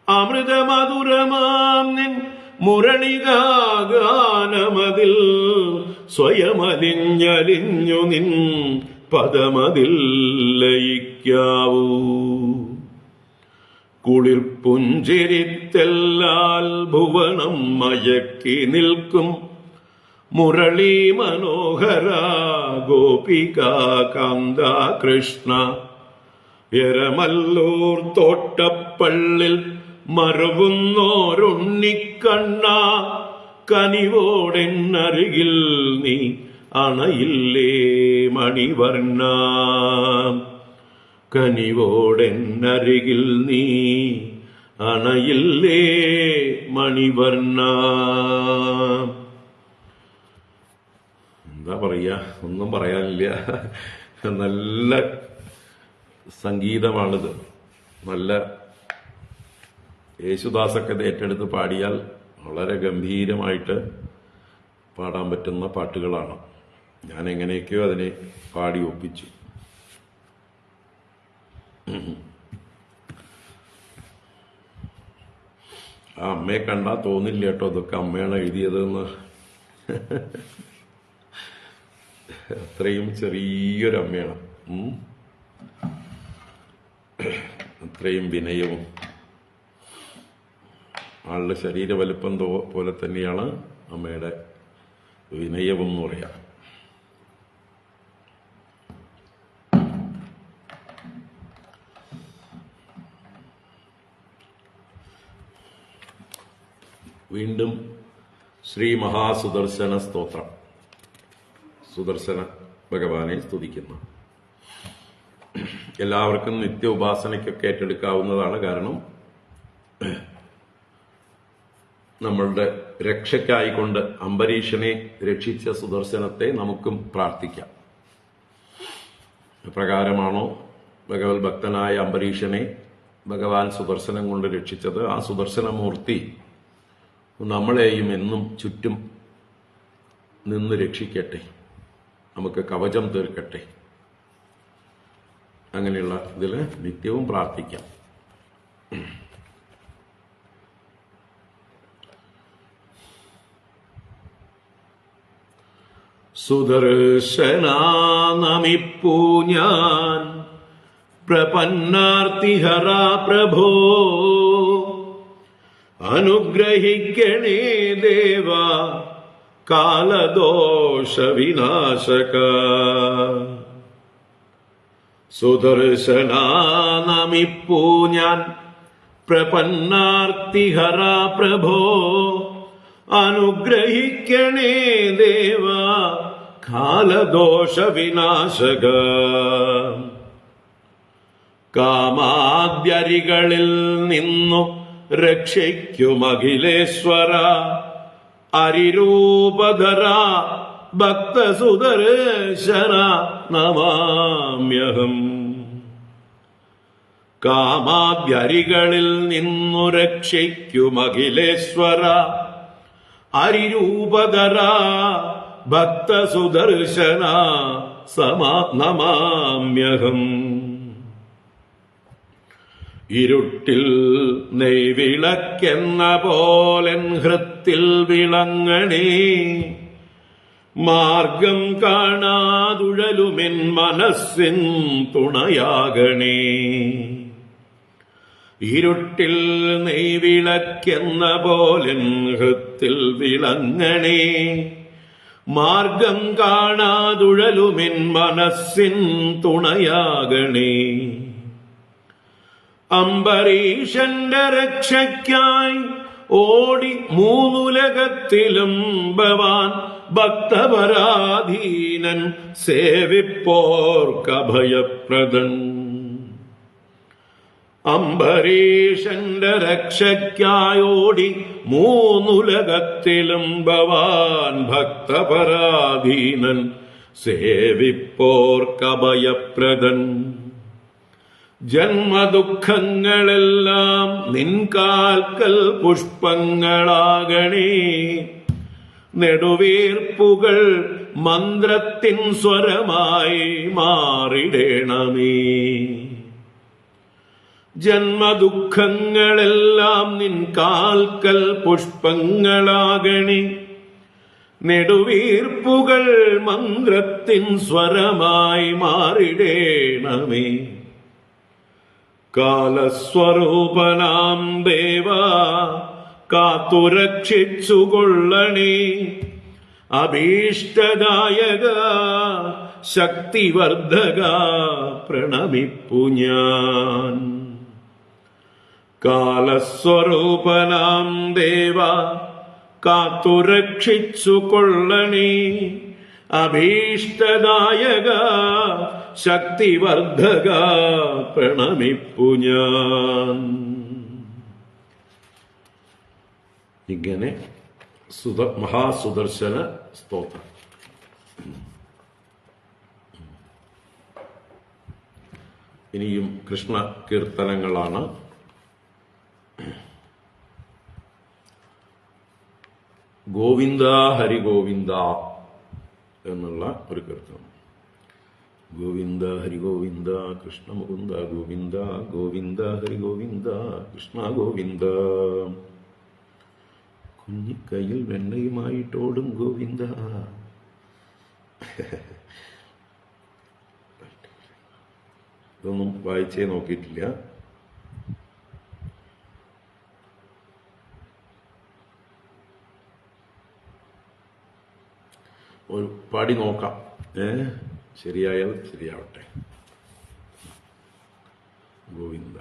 അമൃതമധുരമാം നിൻ മുരളികാഗാനമതിൽ സ്വയമലിഞ്ഞലിഞ്ഞു നിൻ പദമതിൽ ലയിക്കാവൂ. കുളിർ പുഞ്ചിരിത്തെല്ലാൽ ഭുവനം മയക്കി നിൽക്കും മുരളീ മനോഹര ഗോപിക കാന്ത കൃഷ്ണ. എരമല്ലൂർ തോട്ടപ്പള്ളിൽ മരുവുന്നോരുണ്ണിക്കണ്ണ, കനിവോടെന്നരികിൽ നീ അണയില്ലേ മണിവർണ്ണ. കനിവോടെന്നരികിൽ നീ അണയില്ലേ മണിവർണ്ണ. എന്താ പറയാ, ഒന്നും പറയാനില്ല. നല്ല സംഗീതമാണിത്. നല്ല യേശുദാസൊക്കെ ഏറ്റെടുത്ത് പാടിയാൽ വളരെ ഗംഭീരമായിട്ട് പാടാൻ പറ്റുന്ന പാട്ടുകളാണ്. ഞാൻ എങ്ങനെയൊക്കെയോ അതിനെ പാടി ഒപ്പിച്ചു. ആ അമ്മയെ കണ്ടാ തോന്നില്ല കേട്ടോ ഇതൊക്കെ അമ്മയാണ് എഴുതിയതെന്ന്. അത്രയും ചെറിയൊരു അമ്മയാണ്. അത്രയും വിനയവും ആളുടെ ശരീര വലുപ്പം പോലെ തന്നെയാണ് അമ്മയുടെ വിനയവും എന്ന് പറയാം. വീണ്ടും ശ്രീ മഹാസുദർശന സ്തോത്രം. സുദർശന ഭഗവാനെ സ്തുതിക്കുന്നു. എല്ലാവർക്കും നിത്യ ഉപാസനയ്ക്കൊക്കെ ഏറ്റെടുക്കാവുന്നതാണ്. കാരണം നമ്മളുടെ രക്ഷയ്ക്കായിക്കൊണ്ട് അംബരീഷനെ രക്ഷിച്ച സുദർശനത്തെ നമുക്കും പ്രാർത്ഥിക്കാം. പ്രകാരമാണോ ഭഗവത് ഭക്തനായ അംബരീഷനെ ഭഗവാൻ സുദർശനം കൊണ്ട് രക്ഷിച്ചത്, ആ സുദർശനമൂർത്തി നമ്മളെയും എന്നും ചുറ്റും നിന്ന് രക്ഷിക്കട്ടെ, നമുക്ക് കവചം തീർക്കട്ടെ. അങ്ങനെയുള്ള ഇതിൽ നിത്യവും പ്രാർത്ഥിക്കാം. സുദർശനാ നമിപ്പൂ ഞാൻ പ്രപന്നാർത്തിഹരാ പ്രഭോ, അനുഗ്രഹിക്കണേ ദേവ കാലദോഷ വിനാശക. സുദർശനാ നമിപ്പൂ ഞാൻ പ്രപന്നാർത്തിഹരാ പ്രഭോ, അനുഗ്രഹിക്കണേ ദേവ കാലദോഷ വിനാശക. കാമാദ്യരികളിൽ നിന്നു രക്ഷിക്കുമഖിലേശ്വര, അരിരൂപധര ഭക്തസുദർശന നമാമ്യഹം. കാമാദ്യരികളിൽ നിന്നു രക്ഷിക്കുമഖിലേശ്വര, അരിരൂപധര ഭക്തസുദർശന നമാമ്യഹം. ഇരുട്ടിൽ നെയ്വിളക്കെന്ന പോലൻ ഹൃത്തിൽ വിളങ്ങണേ, മാർഗം കാണാതുഴലുമെൻ മനസ്സിൻ തുണയാകണേ. ഇരുട്ടിൽ നെയ്വിളക്കെന്ന പോലൻ ഹൃത്തിൽ വിളങ്ങണേ, മാർഗം കാണാതുഴലുമെൻ മനസ്സിൻ തുണയാകണേ. അംബരീഷന്റെ രക്ഷയ്ക്കായി ഓടി മൂന്നുലകത്തിലും ഭവാൻ ഭക്തപരാധീനൻ സേവിപ്പോർക്കഭയപ്രദൻ. അംബരീഷന്റെ രക്ഷയ്ക്കായോടി മൂന്നുലകത്തിലും ഭവാൻ ഭക്തപരാധീനൻ സേവിപ്പോർക്കഭയപ്രദൻ. ജന്മദുഃഖങ്ങളെല്ലാം നിൻകാൽക്കൽ പുഷ്പങ്ങളാകണേ, നെടുവീർപ്പുകൾ മന്ത്രത്തിൻ സ്വരമായി മാറിടേണമേ. ജന്മദുഃഖങ്ങളെല്ലാം നിൻകാൽക്കൽ പുഷ്പങ്ങളാകണേ, നെടുവീർപ്പുകൾ മന്ത്രത്തിൻ സ്വരമായി മാറിടേണമേ. കാലസ്വരൂപനാം ദേവ കാത്തുരക്ഷിച്ചുകൊള്ളണേ, അഭീഷ്ടദായക ശക്തിവർദ്ധക പ്രണമിപ്പു ഞാൻ. കാലസ്വരൂപനാം ദേവ കാത്തുരക്ഷിച്ചുകൊള്ളണേ, അഭീഷ്ടദായക ശക്തിവർദ്ധക പ്രണമിപ്പു ഞാൻ. ഇങ്ങനെ മഹാസുദർശന സ്തോത്രം. ഇനിയും കൃഷ്ണ കീർത്തനങ്ങളാണ്. ഗോവിന്ദ ഹരി ഗോവിന്ദ എന്നുള്ള ഒരു കീർത്തനം. ഗോവിന്ദ ഹരി ഗോവിന്ദ കൃഷ്ണ മുകുന്ദ ഗോവിന്ദ, ഗോവിന്ദ ഹരി ഗോവിന്ദ കൃഷ്ണ ഗോവിന്ദ. കുഞ്ഞിക്കൈയിൽ വെണ്ണയുമായിട്ടോടും ഗോവിന്ദ. ഇതൊന്നും വായിച്ചേ നോക്കിയിട്ടില്ല. ഒരു പാടി നോക്കാം. ശരിയായാൽ ശരിയാവട്ടെ. ഗോവിന്ദ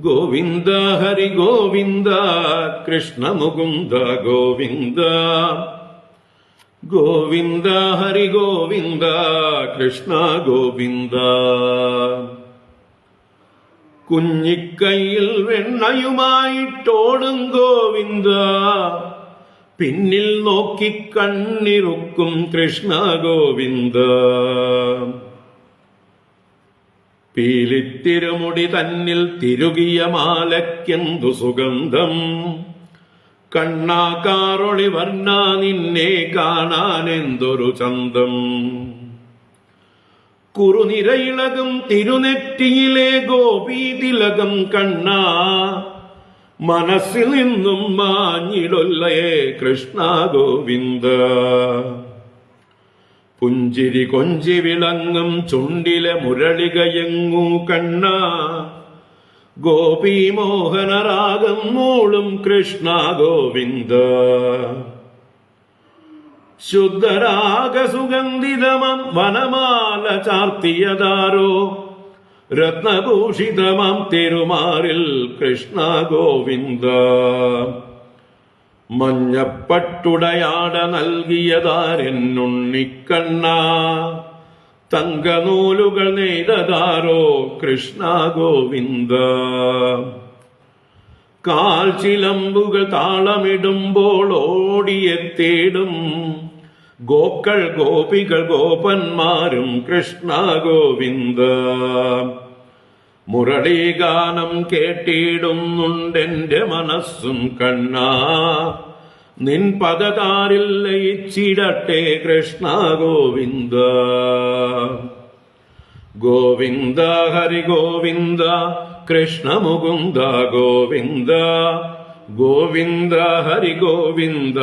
ഗോവിന്ദ ഹരി ഗോവിന്ദ കൃഷ്ണ മുകുന്ദ ഗോവിന്ദ. ഗോവിന്ദ ഹരി ഗോവിന്ദ കൃഷ്ണ ഗോവിന്ദ. കുഞ്ഞിക്കൈയിൽ വെണ്ണയുമായിട്ടോടും ഗോവിന്ദ, പിന്നിൽ നോക്കി കണ്ണിറുക്കും കൃഷ്ണ ഗോവിന്ദ. പീലിത്തിരുമുടി തന്നിൽ തിരുകിയ മാലയ്ക്കെന്തു സുഗന്ധം, കണ്ണാക്കാറൊളി വർണ്ണ നിന്നെ കാണാനെന്തൊരു ചന്തം. കുറുനിരയിളകും തിരുനെറ്റിയിലെ ഗോപീതിലകം കണ്ണാ, മനസ്സിൽ നിന്നും മാഞ്ഞിടൊല്ലയേ കൃഷ്ണ ഗോവിന്ദ. പുഞ്ചിരി കൊഞ്ചി വിളങ്ങും ചുണ്ടിലെ മുരളികയെങ്ങു കണ്ണ, ഗോപീമോഹനരാഗം മൂളും കൃഷ്ണ ഗോവിന്ദ. ശുദ്ധരാഗ സുഗന്ധിതമം വനമാല ചാർത്തിയതാരോ, രത്നഭൂഷിതമാം തിരുമാറിൽ കൃഷ്ണ ഗോവിന്ദ. മഞ്ഞപ്പട്ടുടയാട നൽകിയതാരെന്നുണ്ണിക്കണ്ണ, തങ്കനൂലുകൾ നെയ്തതാരോ കൃഷ്ണ ഗോവിന്ദ. കാൽ ചിലമ്പുകൾ താളമിടുമ്പോൾ ഓടിയെത്തിയിടും ഗോക്കൾ ഗോപികൾ ഗോപന്മാരും കൃഷ്ണ ഗോവിന്ദ. മുരളീഗാനം കേട്ടിടുന്നുണ്ടെന്റെ മനസ്സും കണ്ണ, നിൻ പദതാരിൽ ലയിച്ചിടട്ടെ കൃഷ്ണ ഗോവിന്ദ. ഗോവിന്ദ ഹരി ഗോവിന്ദ കൃഷ്ണ മുകുന്ദ ഗോവിന്ദ. ഗോവിന്ദ ഹരി ഗോവിന്ദ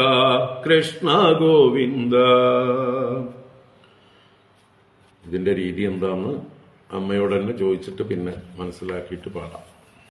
കൃഷ്ണ ഗോവിന്ദ. ഇതിന്റെ രീതി എന്താന്ന് അമ്മയോട് തന്നെ ചോദിച്ചിട്ട് പിന്നെ മനസ്സിലാക്കിയിട്ട് പാടാം.